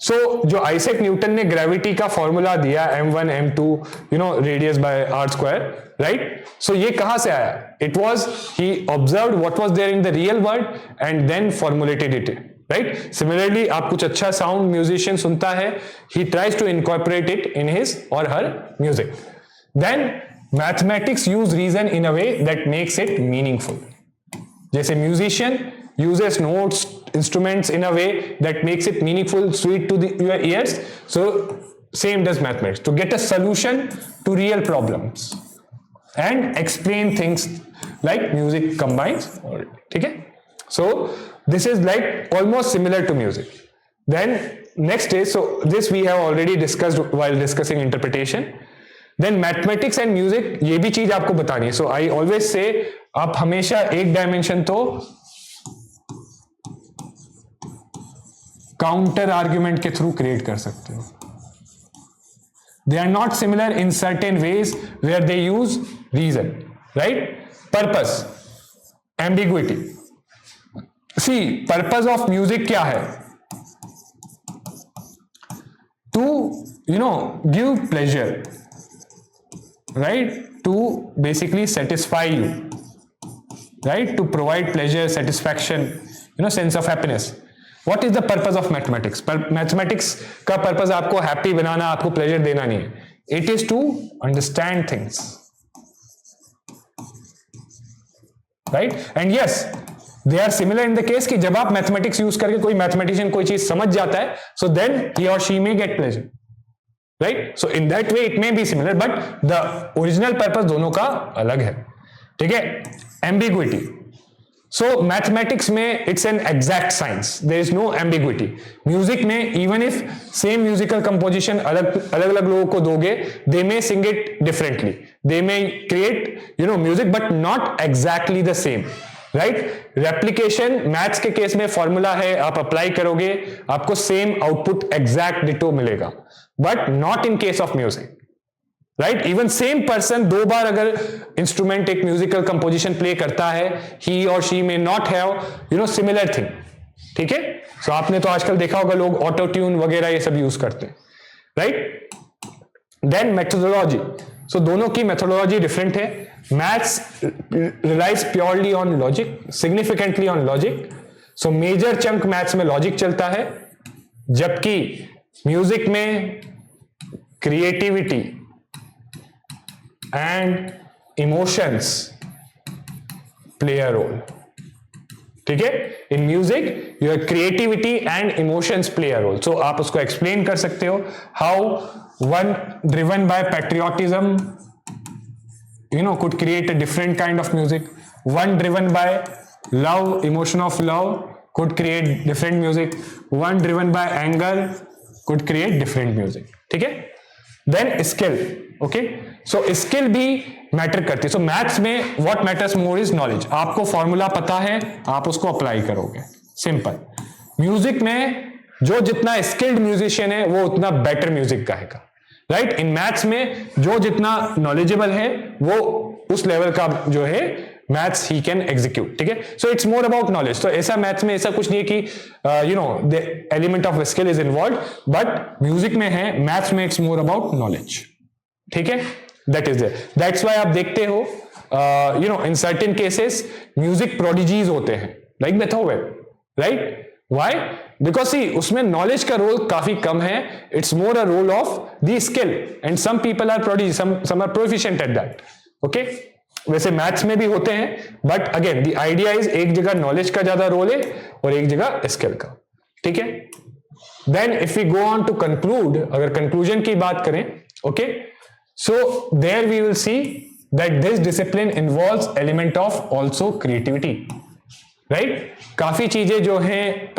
सो जो आइजैक न्यूटन ने ग्रेविटी का फॉर्मूला दिया m1 m2 radius by R square, right. So ये कहां से आया? It was he observed what was there in the real world and then formulated it, right. Similarly आप कुछ अच्छा साउंड म्यूजिशियन सुनता है, he tries to incorporate it in his और हर music. Then mathematics use reason in a way that makes it meaningful. जैसे musician uses notes, instruments in a way that makes it meaningful, sweet to your ears. So same does mathematics, to get a solution to real problems and explain things like music combines. ठीक है, so this is like almost similar to music. Then next is, so this we have already discussed while discussing interpretation. Then mathematics and music, ये भी चीज आपको बतानी है. So I always say आप हमेशा एक डायमेंशन तो काउंटर आर्ग्यूमेंट के थ्रू क्रिएट कर सकते हो. They are not similar in certain ways where they use reason, right. Purpose, ambiguity. See purpose of music क्या है? To give pleasure, right, to basically satisfy you, right, to provide pleasure, satisfaction, sense of happiness. What is the purpose of mathematics? Mathematics का purpose आपको happy बनाना, आपको pleasure देना नहीं है. It is to understand things, right? And yes, they are similar in the case कि जब आप मैथमेटिक्स यूज करके कोई मैथमेटिशियन कोई चीज समझ जाता है, so then he or she may get pleasure, right? So in that way it may be similar, but the original purpose दोनों का अलग है. ठीक है. Ambiguity. So mathematics में it's an exact science, there is no ambiguity. Music में even if same musical composition अलग अलग लोगों को दोगे, they may sing it differently, they may create music but not exactly the same, right? Replication maths के case में formula है, आप अप्लाई करोगे आपको सेम आउटपुट एग्जैक्ट डिटो मिलेगा, but not in case of music, right. Even same person दो बार अगर instrument एक म्यूजिकल कंपोजिशन प्ले करता है, ही और शी में नॉट हैव सिमिलर थिंग. ठीक है. सो आपने तो आजकल देखा होगा लोग ऑटो ट्यून वगैरह ये सब यूज करते हैं, राइट. Then methodology. सो दोनों की मेथोडोलॉजी डिफरेंट है. Maths relies purely on logic, significantly on logic. So major chunk maths में लॉजिक चलता है, जबकि म्यूजिक में creativity and emotions play a role. ठीक है, in music your creativity and emotions play a role. So आप उसको एक्सप्लेन कर सकते हो how one driven by patriotism could create a different kind of music. One driven by love, emotion of love, could create different music. One driven by anger could create different music. ठीक है, then skill. okay, so skill भी matter करती है. so maths में what matters more is knowledge. आपको formula पता है, आप उसको अप्लाई करोगे, सिंपल. म्यूजिक में जो जितना स्किल्ड म्यूजिशियन है वो उतना बेटर म्यूजिक गाएगा, राइट. इन मैथ्स में जो जितना नॉलेजेबल है वो उस लेवल का जो है मैथ्स ही कैन एग्जीक्यूट. ठीक है, so it's more about knowledge. तो ऐसा मैथ्स में ऐसा कुछ नहीं है कि the element of skill is involve, but music में है, मैथ्स में इट्स मोर अबाउट नॉलेज. ठीक है, that is there. That's why आप देखते हो in certain cases music prodigies होते हैं, like Beethoven, right. Why? Because see, उसमें नॉलेज का रोल काफी कम है. It's more a role of the skill, and some people are prodigy, some are proficient at that. Okay, वैसे maths में भी होते हैं, but again the idea is एक जगह नॉलेज का ज्यादा रोल है और एक जगह स्किल का. ठीक है, then if we go on to conclude, अगर कंक्लूजन की बात करें, okay, so there we will see that this discipline involves element of also creativity, right. काफी चीजें जो हैं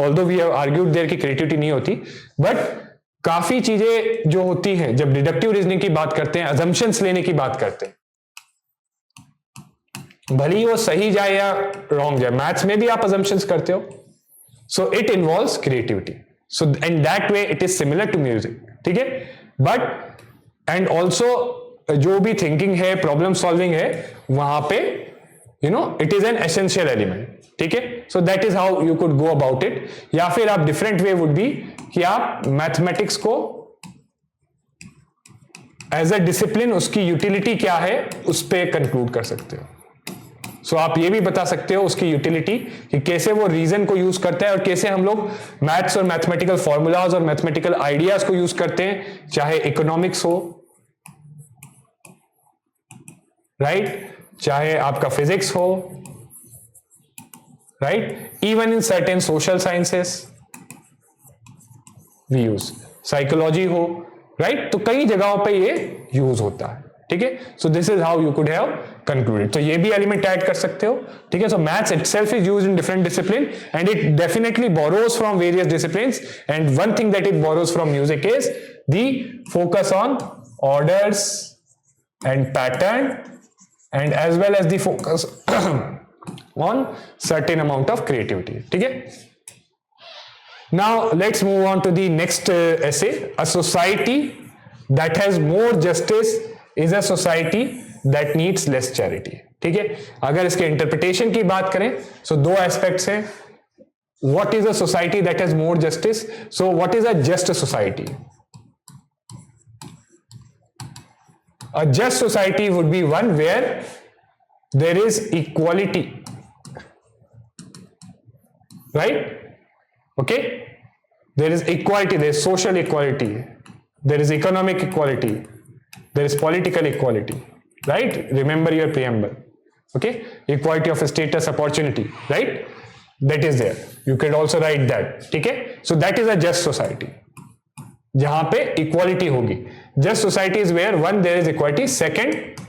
although we have argued there की क्रिएटिविटी नहीं होती, बट काफी चीजें जो होती हैं जब डिडक्टिव रीजनिंग की बात करते हैं, अजम्पशंस लेने की बात करते हैं, भले ही वो सही जाए या रॉन्ग जाए, मैथ्स में भी आप अजम्पशंस करते हो, so it involves creativity. So and that way it is similar to music. ठीक है, बट एंड ऑल्सो जो भी थिंकिंग है, प्रॉब्लम सॉल्विंग है, वहां पे it is an essential element. ठीक है, so that is how you could go about it. या फिर आप डिफरेंट वे वुड बी कि आप मैथमेटिक्स को एज अ डिसिप्लिन, उसकी यूटिलिटी क्या है उस पे कंक्लूड कर सकते हो. सो आप ये भी बता सकते हो उसकी यूटिलिटी कि कैसे वो रीजन को यूज करता है और कैसे हम लोग मैथ्स और मैथमेटिकल फॉर्मूलाज और मैथमेटिकल आइडियाज को यूज करते हैं, चाहे इकोनॉमिक्स हो, राइट, चाहे आपका फिजिक्स हो, right, even in certain social sciences we use, psychology हो, राइट. तो कई जगहों पे ये यूज होता है. ठीक है, so this is how you could have concluded. तो ये भी एलिमेंट ऐड कर सकते हो. ठीक है, सो maths itself is used in different discipline and it definitely borrows from various disciplines, and one thing that it borrows from music is the focus on orders and pattern, and as well as the focus on certain amount of creativity. ठीक है, now let's move on to the next essay. A society that has more justice is a society that needs less charity. ठीक है, अगर इसके interpretation की बात करें, so दो एस्पेक्ट्स हैं. what is a society that has more justice? So what is a just society? A just society would be one where there is equality, right? Okay, there is equality, there is social equality, there is economic equality, there is political equality, right? Remember your preamble. Okay, equality of status, opportunity, right? That is there. You can also write that. ठीक है, so that is a just society, जहां पे equality होगी. Just society is where one, there is equality. Second,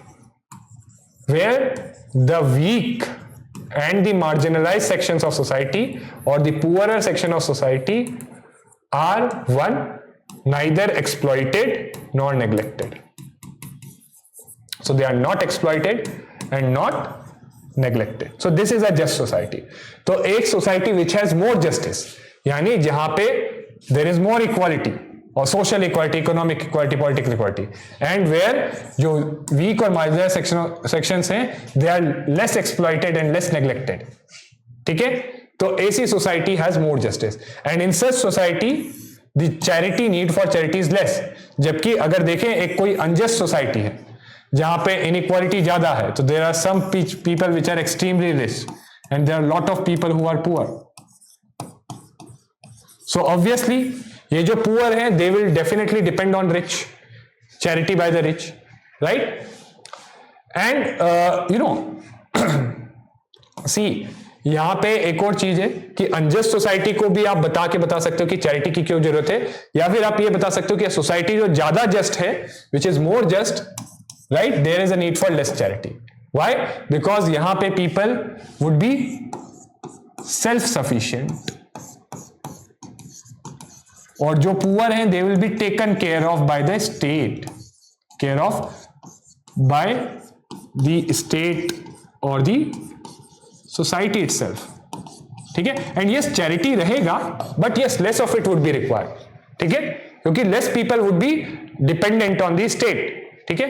where the weak and the marginalized sections of society or the poorer section of society are one, neither exploited nor neglected. So they are not exploited and not neglected. So this is a just society. तो एक society which has more justice, यानी जहां पे there is more equality, और social equality, economic equality, political equality, and where जो weak और marginalised sections हैं they are less exploited and less neglected. ठीक है, तो ऐसी society has more justice, and in such society the charity need for charity is less. जबकि अगर देखें एक कोई अनजस्ट सोसाइटी है जहां पे इनइक्वालिटी ज्यादा है, तो there are some people which are extremely rich and there are lot of people who are poor. So obviously ये जो पुअर हैं they will definitely depend on rich, charity by the rich, right. And you know see, यहां पे एक और चीज है कि अनजस्ट सोसाइटी को भी आप बता सकते हो कि चैरिटी की क्यों जरूरत है, या फिर आप ये बता सकते हो कि सोसाइटी जो ज्यादा जस्ट है, which is more just, right, there is a need for less charity. Why? Because यहां पे people would be self sufficient, और जो पुअर हैं they will be taken care of by the state, care of by the state और the society itself. ठीक है. And yes, charity रहेगा, but yes, less of it would be required. ठीक है, क्योंकि less people would be dependent on the state. ठीक है.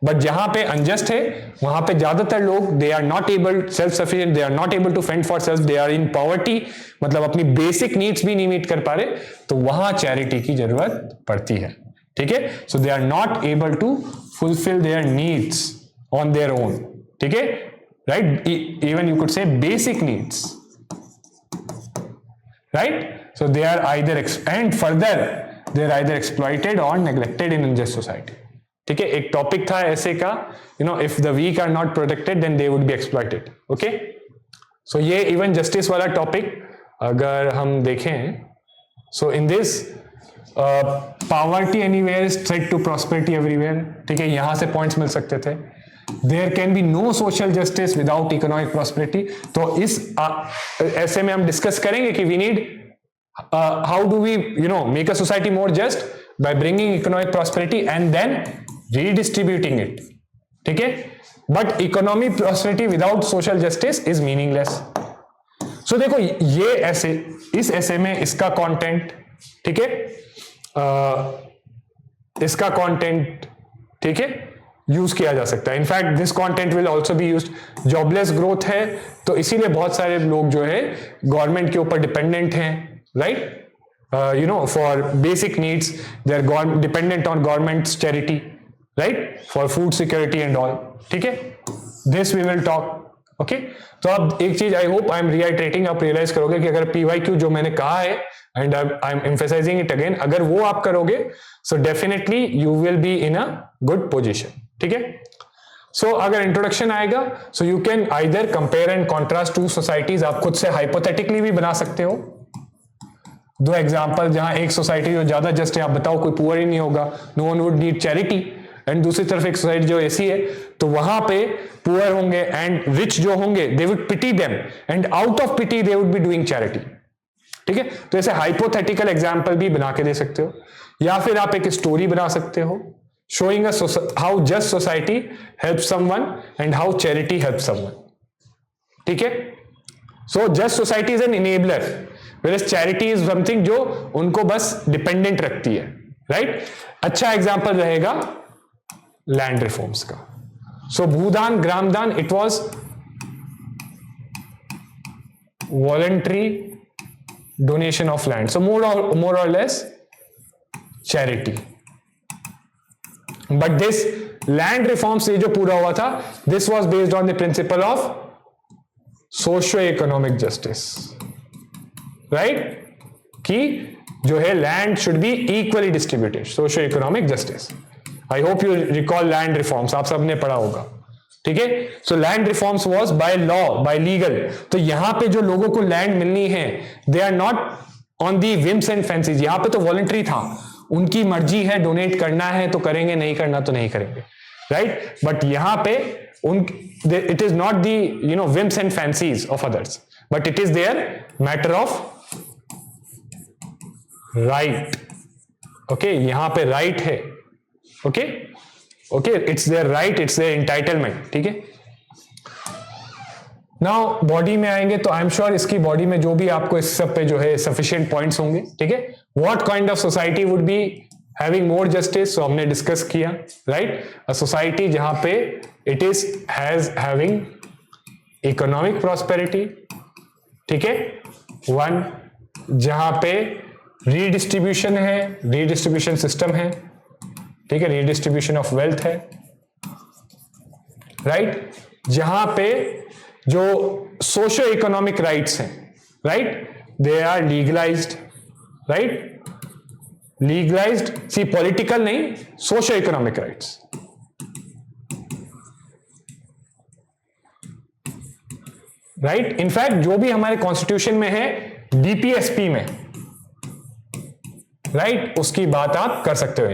But जहां पे अनजस्ट है, वहां पे ज्यादातर लोग they are not able, self sufficient, they are not able to fend for self, they are in poverty, मतलब अपनी बेसिक नीड्स भी नहीं मीट कर पा रहे, तो वहां चैरिटी की जरूरत पड़ती है. ठीक है. So they are not able to fulfil their needs on their own. ठीक है. Right, even you could say basic needs, right? So they are either and further they are either exploited or neglected in unjust society. ठीक है. एक topic था ऐसे का, you know, if the weak are not protected then they would be exploited. Okay, so ये even justice वाला topic अगर हम देखें, so in this poverty anywhere is threat to prosperity everywhere. ठीक है, यहां से पॉइंट्स मिल सकते थे. There can be no social justice without economic prosperity. तो इस ऐसे में हम डिस्कस करेंगे कि we need how do we, you know, make a society more just by bringing economic prosperity and then redistributing it. ठीक है. But economic prosperity without social justice is meaningless. So देखो, ये ऐसे, इस ऐसे में इसका कंटेंट, ठीक है, इसका कंटेंट, ठीक है, यूज किया जा सकता है. In fact this content will also be used. Jobless growth है, तो इसीलिए बहुत सारे लोग जो है गवर्नमेंट के ऊपर डिपेंडेंट हैं, right, you know, for basic needs. They are dependent on government's charity, right, for food security and all. ठीक है. This we will talk. Okay. तो अब एक चीज आई होप आई एम रिआइटरेटिंग, आप रियलाइज करोगे कि अगर PYQ जो मैंने कहा है, and I am emphasising it again, अगर वो आप करोगे, so definitely you will be in a good position. ठीक है. सो अगर इंट्रोडक्शन आएगा, so you can either compare and contrast two societies. आप खुद से हाइपोथेटिकली भी बना सकते हो. दो एग्जांपल, जहां एक सोसाइटी जो ज्यादा जस्ट है, आप बताओ कोई पुअर ही नहीं होगा, no one would need charity, and दूसरी तरफ एक सोसाइटी जो ऐसी है, तो वहां पे पुअर होंगे एंड रिच जो होंगे, they would pity them, and out of pity they would be doing charity. ठीक है. तो ऐसे हाइपोथेटिकल एग्जांपल भी बना के दे सकते हो, या फिर आप एक स्टोरी बना सकते हो showing us how just society helps someone and how charity helps someone. ठीक है. So just society is an enabler, whereas charity is something जो उनको बस डिपेंडेंट रखती है, राइट. अच्छा एग्जांपल रहेगा लैंड रिफॉर्म्स का. So Bhoodan, Gramdan, it was voluntary donation of land, so more और less charity. But this land reform से जो पूरा हुआ था, this was based on the principle of socio economic justice, right, कि जो है land should be equally distributed, socio economic justice. I hope you recall land reforms, आप सबने पढ़ा होगा. ठीक है. So land reforms was by law, by legal. तो यहां पे जो लोगों को लैंड मिलनी है, they are not on the whims and fancies. यहां पे तो वॉलंटरी था, उनकी मर्जी है, डोनेट करना है तो करेंगे, नहीं करना तो नहीं करेंगे, राइट. बट यहां पे it is not the, you know, whims and fancies of others, but it is their matter of right. Okay. यहां पे राइट है. Okay. Okay. It's their right, it's their entitlement. ठीक है. नाउ बॉडी में आएंगे, तो आई एम श्योर इसकी body में जो भी आपको इस सब पे जो है सफिशिएंट पॉइंट्स होंगे. ठीक है. What kind of society would be having more justice, so हमने डिस्कस किया, राइट. अ सोसाइटी जहां पे it is having economic prosperity. ठीक है. वन, जहां पे रीडिस्ट्रीब्यूशन है, रीडिस्ट्रीब्यूशन सिस्टम है. ठीक है. रीडिस्ट्रीब्यूशन ऑफ वेल्थ है, राइट. जहां पे जो सोशियो इकोनॉमिक राइट्स हैं, right, they are legalized, right. Legalized, see political नहीं, socio economic rights. Right. In fact जो भी हमारे कॉन्स्टिट्यूशन में है डीपीएसपी में, राइट, उसकी बात आप कर सकते हो।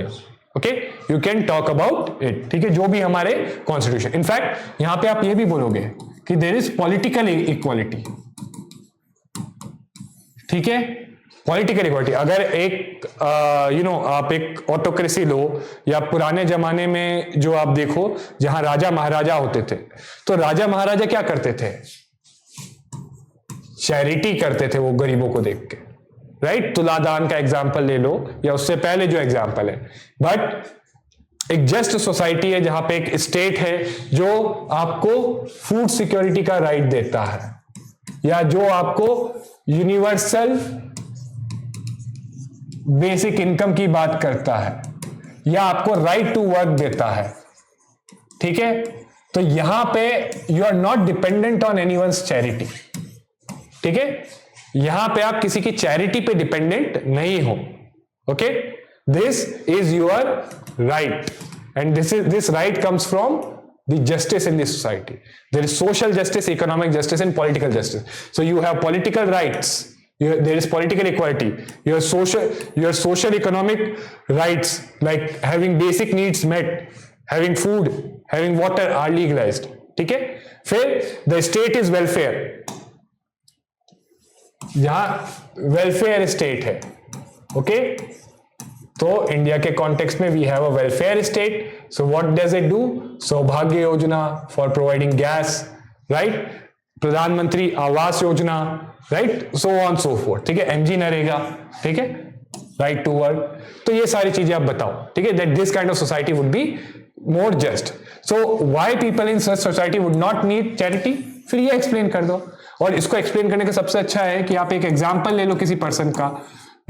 Okay, you can talk about it, ठीक है, जो भी हमारे कॉन्स्टिट्यूशन। इनफैक्ट यहां पे आप ये भी बोलोगे कि देयर इज पॉलिटिकल इक्वालिटी, ठीक है, पॉलिटिकल इक्वालिटी। अगर एक आप एक ऑटोक्रेसी लो या पुराने जमाने में जो आप देखो जहां राजा महाराजा होते थे, तो राजा महाराजा क्या करते थे, चैरिटी करते थे वो गरीबों को देख के, राइट। तुलादान का एग्जाम्पल ले लो या उससे पहले जो एग्जाम्पल है। बट एक जस्ट सोसाइटी है जहां पे एक स्टेट है जो आपको फूड सिक्योरिटी का राइट देता है, या जो आपको यूनिवर्सल बेसिक इनकम की बात करता है, या आपको राइट टू वर्क देता है, ठीक है। तो यहां पे you are not dependent on anyone's charity, ठीक है, यहां पे आप किसी की चैरिटी पे डिपेंडेंट नहीं हो। Okay, this is your right and this right comes from the justice in this society. There is social justice, economic justice and political justice. So you have political rights, there is political equality, your social economic rights like having basic needs met, having food, having water are legalized, ठीक है। फिर the state is welfare, जहां welfare state है, okay. तो India के context में we have a welfare state. So what does it do, Saubhagya Yojana for providing gas, right, Pradhan Mantri Awas Yojana, right, so on so forth, ठीक है, एमजी नरेगा, ठीक है, राइट टू वर्क। तो ये सारी चीजें आप बताओ, ठीक है, that this kind of society would be more just. So why people in such society would not need charity, फिर ये एक्सप्लेन कर दो। और इसको एक्सप्लेन करने का सबसे अच्छा है कि आप एक एग्जाम्पल ले लो किसी पर्सन का,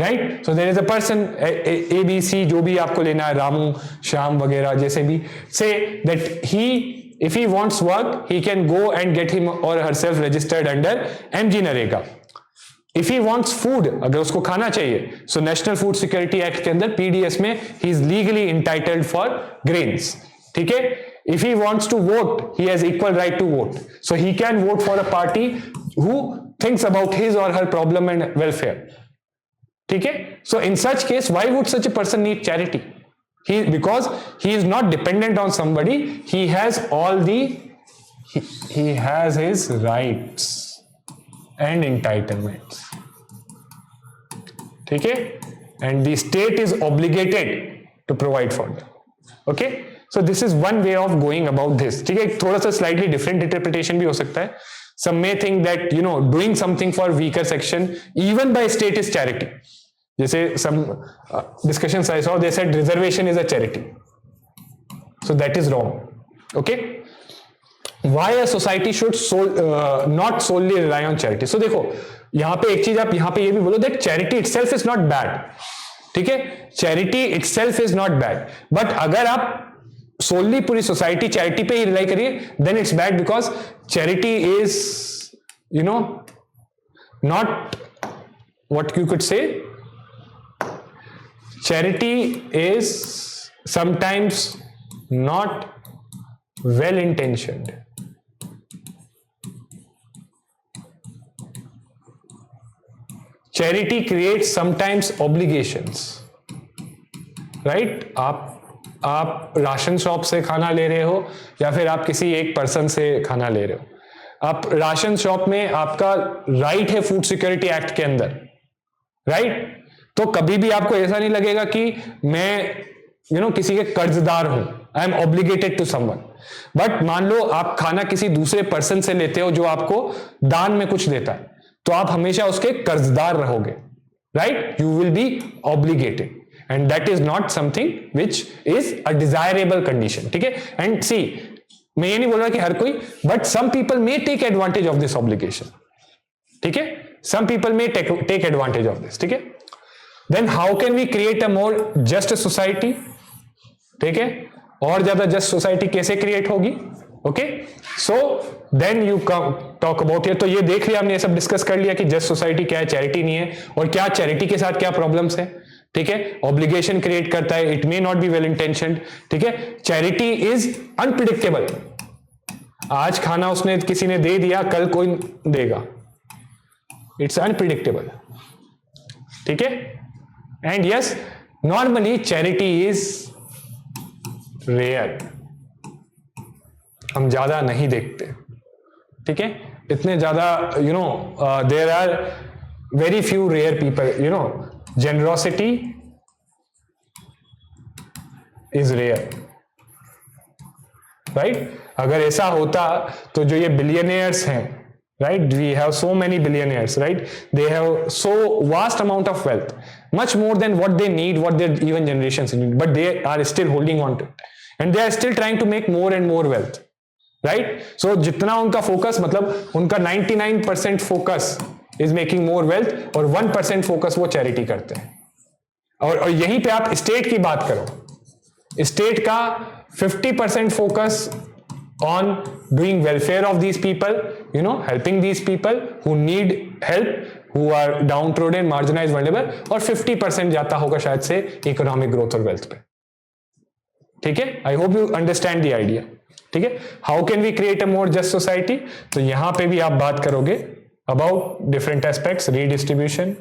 right. So there is a person A B C, जो भी आपको लेना है, रामू श्याम वगैरह जैसे भी, say that he if he wants work he can go and get him or herself registered under MG Narega. If he wants food, अगर उसको खाना चाहिए, so National Food Security Act के अंदर PDS में he is legally entitled for grains, ठीक है। If he wants to vote, he has equal right to vote, so he can vote for a party who thinks about his or her problem and welfare, ठीक है। So in such case, why would such a person need charity? Because he is not dependent on somebody, he has he has his rights and entitlements, ठीक है, and the state is obligated to provide for them. Okay, so this is one way of going about this, ठीक है। थोड़ा सा slightly different interpretation भी हो सकता है। Some may think that doing something for weaker section even by state is charity. जैसे some discussions I saw, they said reservation is a charity, so that is wrong. Okay, why a society should not solely rely on charity? So देखो यहां पे एक चीज आप यहां पे ये भी बोलो that charity itself is not bad, ठीक है, charity itself is not bad, but अगर आप solely पूरी सोसाइटी चैरिटी पे ही रिलाई करिए then it's bad, because charity is not what you could say, charity is sometimes not well intentioned. Charity creates sometimes obligations, right? आप ration shop से खाना ले रहे हो या फिर आप किसी एक पर्सन से खाना ले रहे हो। आप राशन शॉप में आपका राइट है फूड सिक्योरिटी एक्ट के अंदर, राइट। तो कभी भी आपको ऐसा नहीं लगेगा कि मैं किसी के कर्जदार हूं, I am obligated to someone. But मान लो आप खाना किसी दूसरे पर्सन से लेते हो जो आपको दान में कुछ देता है, तो आप हमेशा उसके कर्जदार रहोगे, right, you will B obligated, and that is not something which is a desirable condition, ठीक है। एंड सी, मैं ये नहीं बोल रहा कि हर कोई, but some people may take advantage of this obligation, ठीक है, some people may take advantage of this, ठीक है। Then how can we create a more just society? ठीक है, और ज्यादा जस्ट सोसाइटी कैसे क्रिएट होगी? Okay, so then you talk about here. तो ये देख लिया हमने, ये सब डिस्कस कर लिया कि जस्ट सोसाइटी क्या है, चैरिटी नहीं है, और क्या चैरिटी के साथ क्या प्रॉब्लम्स है, ठीक है। ऑब्लिगेशन क्रिएट करता है, it may not be well intentioned, ठीक है। चैरिटी इज अनप्रिडिक्टेबल, आज खाना उसने किसी ने दे दिया, कल कोई देगा. It's unpredictable. ठीक है. And yes, normally charity is rare. हम ज्यादा नहीं देखते. ठीक है. इतने ज्यादा there are very few rare people. Generosity is rare. Right. अगर ऐसा होता तो जो ये बिलियनियर्स हैं, right, we have so many billionaires, right, they have so vast amount of wealth, much more than what they need, what their even generations need, but they are still holding on to it and they are still trying to make more and more wealth, right. So जितना उनका focus, मतलब उनका 99% focus is making more wealth और 1% focus वो charity करते हैं. और यहीं पे आप स्टेट की बात करो, स्टेट का 50% focus on doing welfare of these people, helping these people who need help, who are downtrodden, marginalized, vulnerable, और 50% जाता होगा शायद से economic growth और wealth पे. ठीक है. I hope you understand the idea. ठीक है. How can we create a more just society? तो यहां पे भी आप बात करोगे about different aspects, redistribution,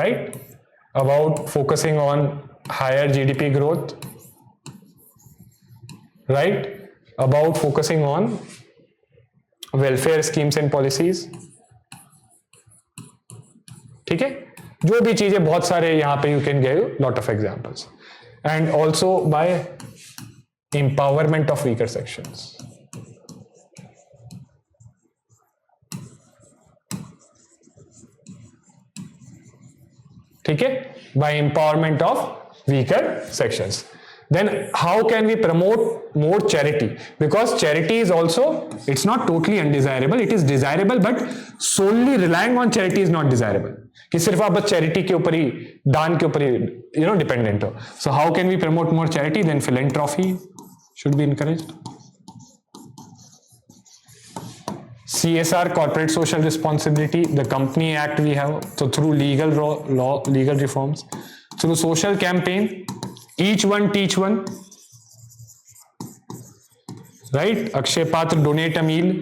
right, about focusing on higher GDP growth, right, about focusing on welfare schemes and policies. ठीक है. जो भी चीजें, बहुत सारे यहां पे you can give lot of examples. And also by empowerment of weaker sections. ठीक है. By empowerment of weaker sections. Then how can we promote more charity? Because charity is also, it's not totally undesirable, it is desirable, but solely relying on charity is not desirable. कि सिर्फ आप बस charity के ऊपर ही, दान के ऊपर ही dependent हो. So how can we promote more charity? Then philanthropy should be encouraged. CSR, corporate social responsibility, the Company Act we have, so through legal reforms, through social campaign, each one teach one, right, Akshay पात्र, donate अ मील.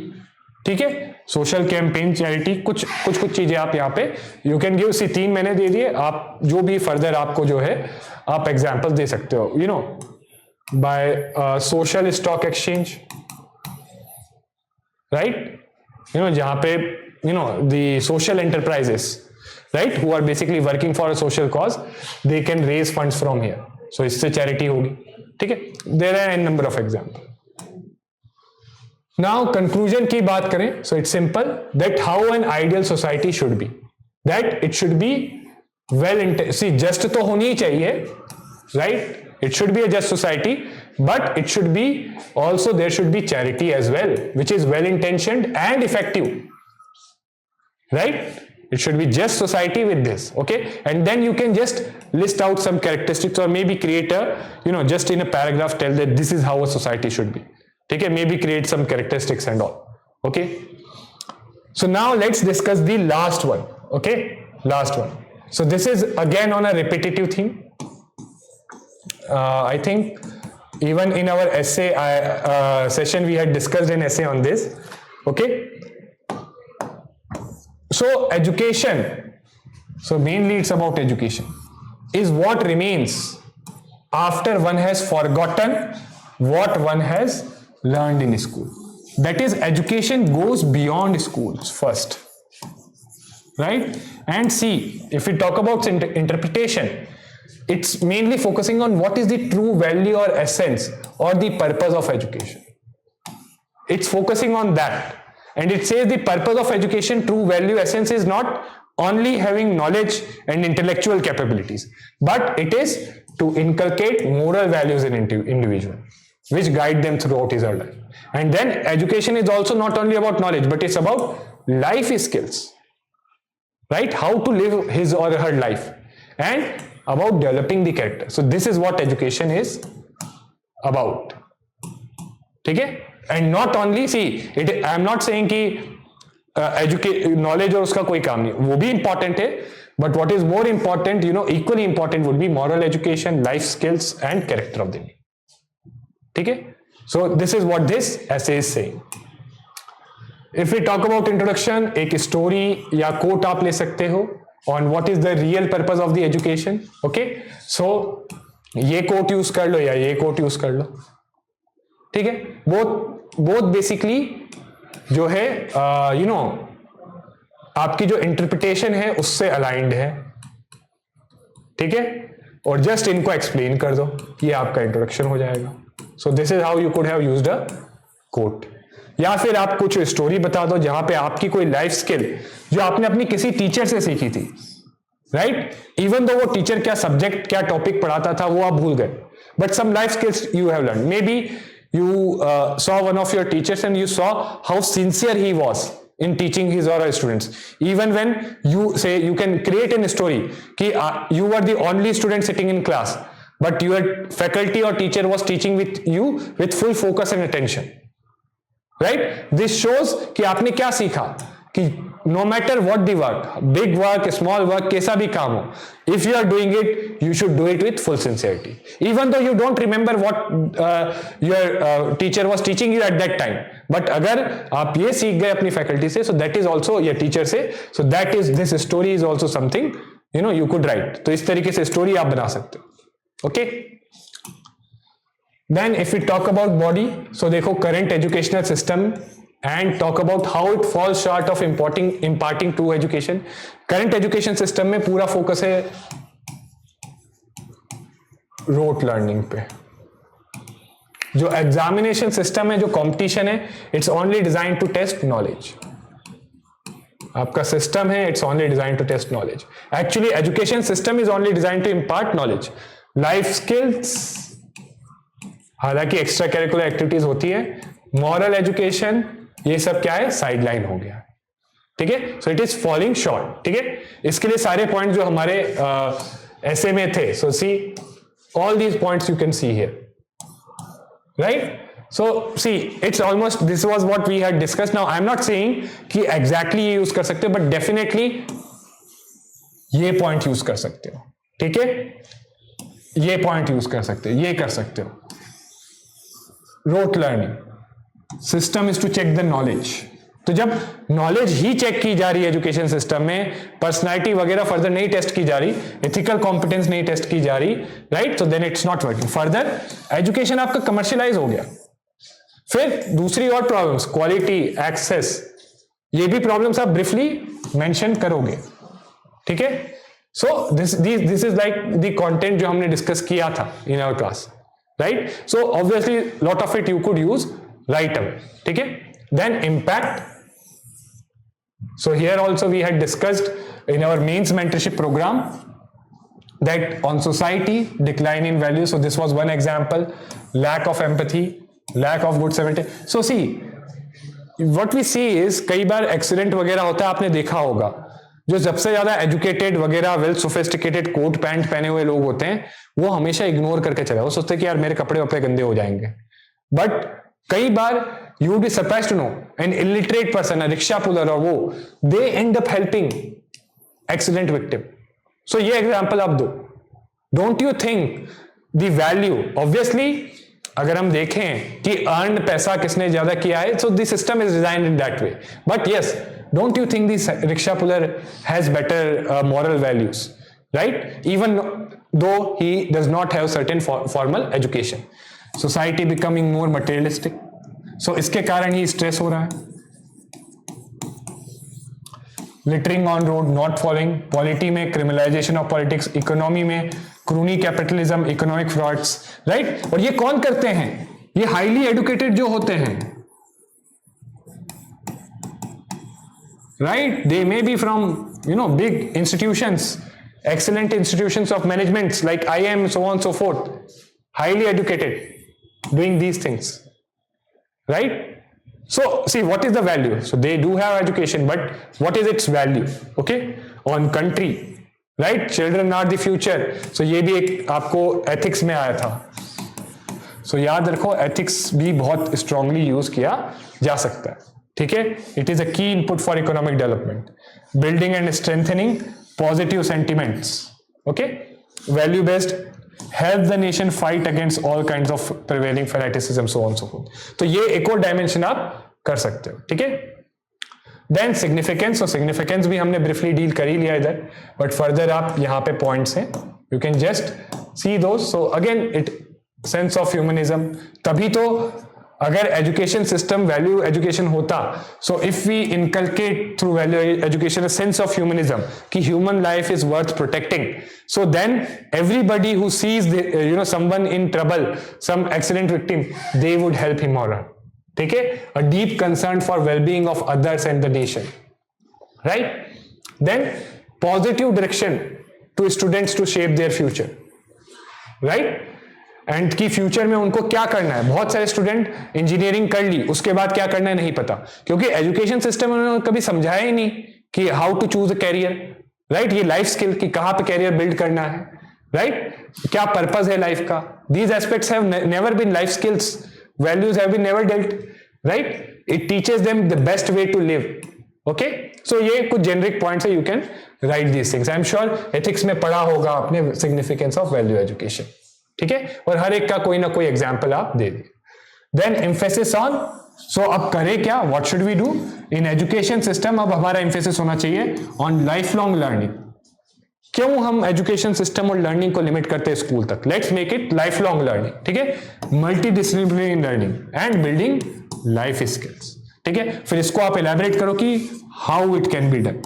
ठीक है. Social campaign, charity, कुछ चीजें आप यहाँ पे you can give. 3 मैंने दे दिए, आप जो भी फर्दर आपको जो है आप एग्जांपल दे सकते हो. By social stock exchange, right, जहां पे the social enterprises, right, who are basically working for a social cause, they can raise funds from here. So इससे चैरिटी होगी. ठीक है. There are a number of examples. Now conclusion की बात करें, so it's simple that how an ideal society should be, that it should be see, just तो होनी ही चाहिए, right, it should be a just society, but it should be also, there should be charity as well, which is well intentioned and effective, right. It should be just society with this, okay, and then you can just list out some characteristics or maybe create a, just in a paragraph tell that this is how a society should be. Okay, maybe create some characteristics and all. Okay, so now let's discuss the last one. Okay, last one. So this is again on a repetitive theme. I think even in our essay session we had discussed an essay on this. Okay. So education, so mainly it's about education, is what remains after one has forgotten what one has learned in school. That is, education goes beyond schools first, right. And see, if we talk about interpretation, it's mainly focusing on what is the true value or essence or the purpose of education. It's focusing on that. And it says the purpose of education, true value, essence is not only having knowledge and intellectual capabilities, but it is to inculcate moral values in individual, which guide them throughout his life. And then education is also not only about knowledge, but it's about life skills, right? How to live his or her life, and about developing the character. So this is what education is about. ठीक है. And not only, see, I am not saying कि knowledge और उसका कोई काम नहीं, वो भी important है, but what is more important, equally important would be moral education, life skills and character of the. ठीक है. So this is what this essay is saying. If we talk about introduction, एक story या quote आप ले सकते हो on what is the real purpose of the education. Okay, so ये quote use कर लो या ये quote use कर लो, ठीक है. both basically जो है आपकी जो इंटरप्रिटेशन है उससे अलाइंड है, ठीक है. और जस्ट इनको एक्सप्लेन कर दो, ये आपका इंट्रोडक्शन हो जाएगा. So this is how you could have used a quote. या फिर आप कुछ स्टोरी बता दो जहां पे आपकी कोई लाइफ स्किल जो आपने अपनी किसी टीचर से सीखी थी, राइट. इवन दो वो टीचर क्या सब्जेक्ट क्या टॉपिक पढ़ाता था वो आप भूल गए, but some life skills you have learn. Maybe you saw one of your teachers and you saw how sincere he was in teaching his or her students. Even when you say, you can create a story ki you were the only student sitting in class, but your faculty or teacher was teaching with you with full focus and attention, right. This shows कि आपने क्या सीखा कि no matter what the work, big work, small work, कैसा भी काम हो, if you are doing it, you should do it with full sincerity. Even though you don't remember what your teacher was teaching you at that time, but अगर आप ये सीख गए अपनी faculty से, so that is also या teacher से, so that is this story is also something you could write. तो इस तरीके से story आप बना सकते हो, okay. Then if we talk about body, so देखो current educational system and talk about how it falls short of imparting true education. Current education system में पूरा focus है rote learning पे. जो examination system है, जो competition है, it's only designed to test knowledge. आपका system है, it's only designed to test knowledge. Actually education system is only designed to impart knowledge. Life skills हालांकि extra curricular activities होती है, moral education ये सब क्या है, साइडलाइन हो गया, ठीक है. सो इट इज फॉलिंग शॉर्ट, ठीक है. इसके लिए सारे पॉइंट जो हमारे ऐसे में थे, so see all these points you can see here, right. So see it's almost this was what we had discussed. Now I am not saying कि एग्जैक्टली ये यूज कर सकते हो, बट डेफिनेटली ये पॉइंट यूज कर सकते हो, ठीक है. ये पॉइंट यूज कर सकते हो, ये कर सकते हो. Rote learning system is to check the knowledge. तो जब नॉलेज ही चेक की जा रही है एजुकेशन सिस्टम में, पर्सनालिटी वगैरह फर्दर नहीं टेस्ट की जा रही, एथिकल कॉम्पिटेंस नहीं टेस्ट की जा रही, right. So then it's not working. Further education आपका कमर्शियलाइज हो गया. फिर दूसरी और प्रॉब्लम्स, क्वालिटी, एक्सेस, ये भी प्रॉब्लम्स आप ब्रीफली मेंशन करोगे, ठीक है. So this is like the content जो हमने डिस्कस किया था in our class, right. So obviously lot of it you could use right away, ठीक है. Then impact. So here also we had discussed in our mains mentorship program that on society decline in value. So this was one example. Lack of empathy, lack of good Samaritan. So see, what we see is कई बार accident वगैरह होता है, आपने देखा होगा. जो सबसे ज्यादा एजुकेटेड वगैरह वेल सोफिस्टिकेटेड कोट पैंट पहने हुए लोग होते हैं, वो हमेशा इग्नोर करके चले. वो सोचते हैं कि यार मेरे कपड़े वपड़े गंदे हो जाएंगे. बट कई बार you would be surprised to know an illiterate person, a rickshaw puller or वो, they end up helping accident victim. So ये example आप दो. Don't you think the value, obviously अगर हम देखें कि earned पैसा किसने ज्यादा किया है, so the system is designed in that way. But yes, don't you think this rickshaw puller has better moral values, right? Even though he does not have certain formal education. Society becoming more materialistic. So इसके कारण ही stress हो रहा है. Littering on road, not following, polity में criminalisation of politics, economy में क्रूनी capitalism, economic frauds, right. और ये कौन करते हैं? ये हाईली एडुकेटेड जो होते हैं, right. They may be from big institutions, excellent institutions of management like IIM, so on and so forth, highly educated doing these things, right? So see, what is the value? So they do have education, but what is its value? Okay, on country, right? Children are the future. So ये भी एक आपको ethics में आया था. So याद रखो, ethics भी बहुत strongly use किया जा सकता है, ठीक है. It is a key input for economic development, building and strengthening positive sentiments. Okay, value based help the nation fight against all kinds of prevailing fanaticism, so on so forth. तो ये एक और डायमेंशन आप कर सकते हो, ठीक है. देन सिग्निफिकेंस, और सिग्निफिकेंस भी हमने ब्रीफली डील कर ही लिया इधर, बट फर्दर आप यहाँ पे पॉइंट्स हैं, you can just see those. So again it sense of humanism, तभी तो अगर एजुकेशन सिस्टम वैल्यू एजुकेशन होता, so if we inculcate through value education a sense of humanism कि human life is worth protecting, so then everybody who sees someone in trouble, some accident victim, they would help him और her. ठीक है, a deep concern for wellbeing of others and the nation, right. Then positive direction to students to shape their future, right. And कि future में उनको क्या करना है. बहुत सारे स्टूडेंट इंजीनियरिंग कर ली, उसके बाद क्या करना है नहीं पता, क्योंकि एजुकेशन सिस्टम उन्होंने कभी समझाया ही नहीं कि how to choose a career, right. ये लाइफ स्किल कि कहां पे कैरियर बिल्ड करना है, राइट. क्या पर्पस है लाइफ का. These aspects have never been life skills, values have been never dealt, right. It teaches them the best way to live. Okay, so ये कुछ जेनरिक पॉइंट्स है, you can write these things. I am sure ethics में पढ़ा होगा आपने significance of value education, ठीक है, और हर एक का कोई ना कोई एग्जाम्पल आप दे दिए. देन एम्फेसिस ऑन, सो अब करें क्या, what should we do in education system. अब हमारा एम्फेसिस होना चाहिए ऑन लाइफ लॉन्ग लर्निंग. क्यों हम एजुकेशन सिस्टम और लर्निंग को लिमिट करते हैं स्कूल तक. Let's make it life long learning, ठीक है, multi disciplinary learning and building life skills, ठीक है. फिर इसको आप एलैबोरेट करो कि how it can be done.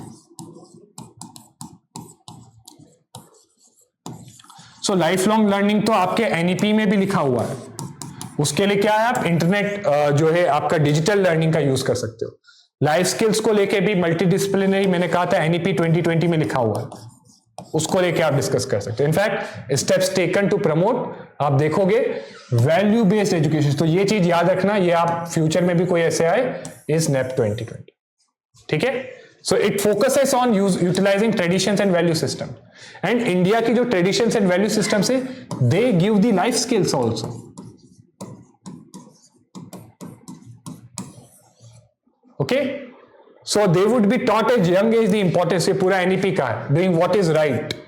So life long learning तो आपके एनईपी में भी लिखा हुआ है. उसके लिए क्या है, आप इंटरनेट जो है आपका डिजिटल लर्निंग का यूज कर सकते हो. लाइफ स्किल्स को लेके भी मल्टी डिसिप्लिनरी मैंने कहा था एनईपी 2020 में लिखा हुआ है, उसको लेके आप डिस्कस कर सकते हो. In fact steps taken to promote, आप देखोगे वैल्यू बेस्ड एजुकेशन. तो ये चीज याद रखना, ये आप फ्यूचर में भी कोई ऐसे आए इज नेप 2020, ठीक है. So it focuses on utilizing traditions and value system. And India की जो traditions and value systems है, they give the life skills also. Okay? So they would be taught at young age the importance. ये पूरा NEP का है, doing what is right,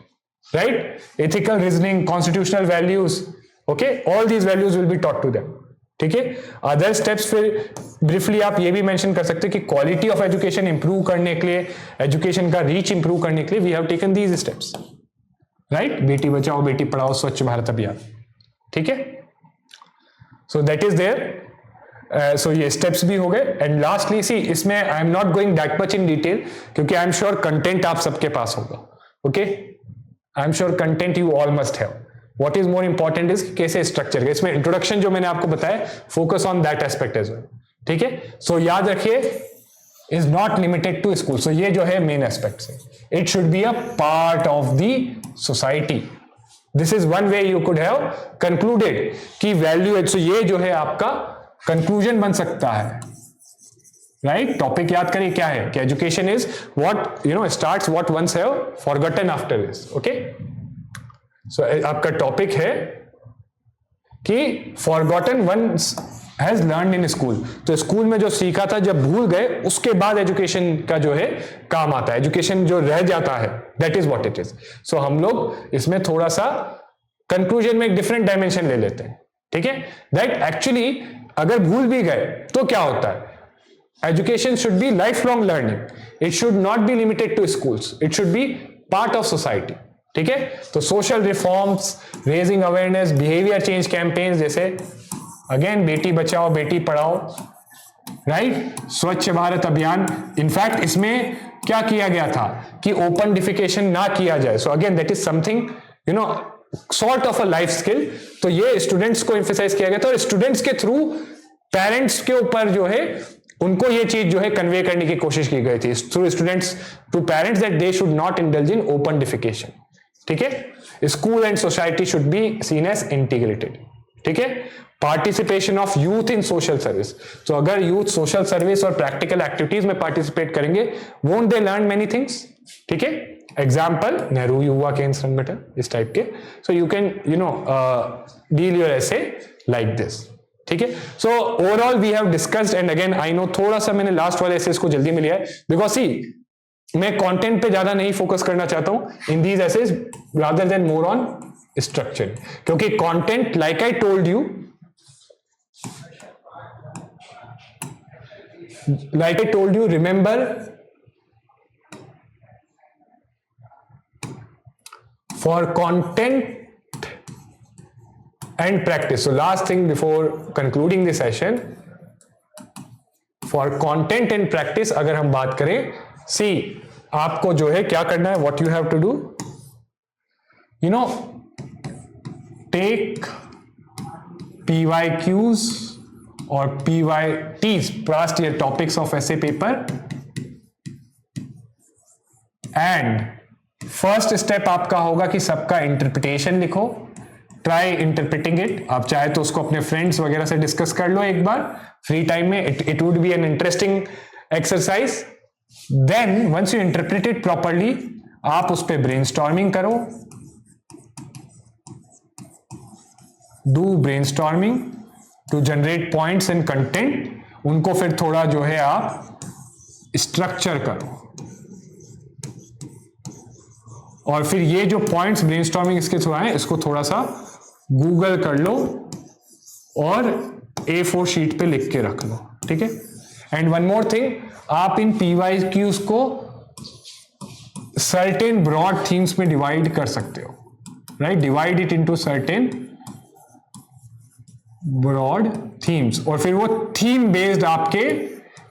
right? Ethical reasoning, constitutional values. Okay? All these values will be taught to them. ठीक है. Other steps फिर briefly आप ये भी मेंशन कर सकते हैं कि क्वालिटी ऑफ एजुकेशन इंप्रूव करने के लिए, एजुकेशन का रीच इंप्रूव करने के लिए we have taken these steps, right. Beti Bachao Beti Padhao, Swachh Bharat Abhiyan, ठीक है. So that is there. So ये स्टेप्स भी हो गए. एंड लास्टली सी, इसमें I am not going that much in detail, क्योंकि आई एम श्योर कंटेंट आप सबके पास होगा. Okay, I am sure content you all must have. What is more important is कैसे स्ट्रक्चर. इसमें इंट्रोडक्शन जो मैंने आपको बताया, focus on that aspect as well, ठीक है. सो याद रखिए, is not limited to school. So ये जो है मेन एस्पेक्ट है, it should be a part of the society. This is one way you could have concluded कि value. So ये जो है आपका कंक्लूजन बन सकता है, राइट. टॉपिक याद करिए क्या है कि education is what starts what once have forgotten after this. Okay, so आपका टॉपिक है कि forgotten once has learn in school. तो स्कूल में जो सीखा था जब भूल गए, उसके बाद एजुकेशन का जो है काम आता है. एजुकेशन जो रह जाता है, that is what it is. So हम लोग इसमें थोड़ा सा कंक्लूजन में एक डिफरेंट डायमेंशन ले लेते हैं, ठीक है. दैट एक्चुअली अगर भूल भी गए तो क्या होता है, education should be life long learning. It should not be limited to schools, it should be part of society, ठीक है. तो social reforms, raising awareness, behaviour change campaigns, जैसे अगेन बेटी बचाओ बेटी पढ़ाओ, राइट. स्वच्छ भारत अभियान. इनफैक्ट इसमें क्या किया गया था कि ओपन डिफिकेशन ना किया जाए. So again that is something sort of a life skill. तो ये स्टूडेंट्स को एम्फेसाइज किया गया था, और स्टूडेंट्स के थ्रू पेरेंट्स के ऊपर जो है उनको ये चीज जो है कन्वे करने की कोशिश की गई थी through students to parents that they should not indulge in open defecation, ठीक है. School and society should be seen as integrated, ठीक है. Participation of youth in social service. तो अगर यूथ सोशल सर्विस और प्रैक्टिकल एक्टिविटीज में participate करेंगे, won't they learn many things, ठीक है. एग्जाम्पल नेहरू युवा केंद्र संगठन, इस टाइप के. So you can deal your essay like this, ठीक है. So overall we have discussed. And again I know थोड़ा सा मैंने लास्ट वाले एसेस को जल्दी में लिया है, बिकॉज सी मैं कंटेंट पे ज्यादा नहीं फोकस करना चाहता हूं in these essays, rather than more on structure, क्योंकि content like I told you, remember for content and practice. So last thing before concluding the session, for content and practice अगर हम बात करें, see आपको जो है क्या करना है, what you have to do, you know, take PYQs or PYTs, past year topics of essay paper, and first step आपका होगा कि सबका इंटरप्रिटेशन लिखो, ट्राई इंटरप्रिटिंग इट। आप चाहे तो उसको अपने फ्रेंड्स वगैरह से डिस्कस कर लो एक बार फ्री टाइम में, it would be an interesting exercise. Then once you interpret it properly, आप उस पर ब्रेनस्टॉर्मिंग करो, do brainstorming to generate points and content, उनको फिर थोड़ा जो है आप स्ट्रक्चर करो, और फिर ये जो पॉइंट्स ब्रेनस्टॉर्मिंग इसके थ्रू आए इसको थोड़ा सा गूगल कर लो और A4 शीट पे लिख के रख लो, ठीक है। एंड वन मोर थिंग, आप इन PYQs को सर्टेन ब्रॉड थीम्स में डिवाइड कर सकते हो, right, divide it into certain broad themes, और फिर वो थीम बेस्ड आपके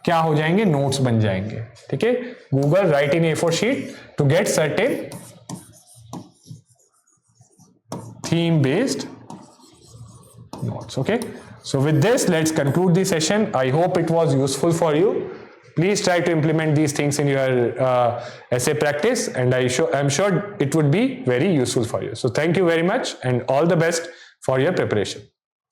क्या हो जाएंगे, नोट्स बन जाएंगे, ठीक है। Google write in A4 sheet to get certain theme based notes. Okay, so with this let's conclude the session. I hope it was useful for you. Please try to implement these things in your essay practice, and I'm sure it would be very useful for you. So thank you very much and all the best for your preparation.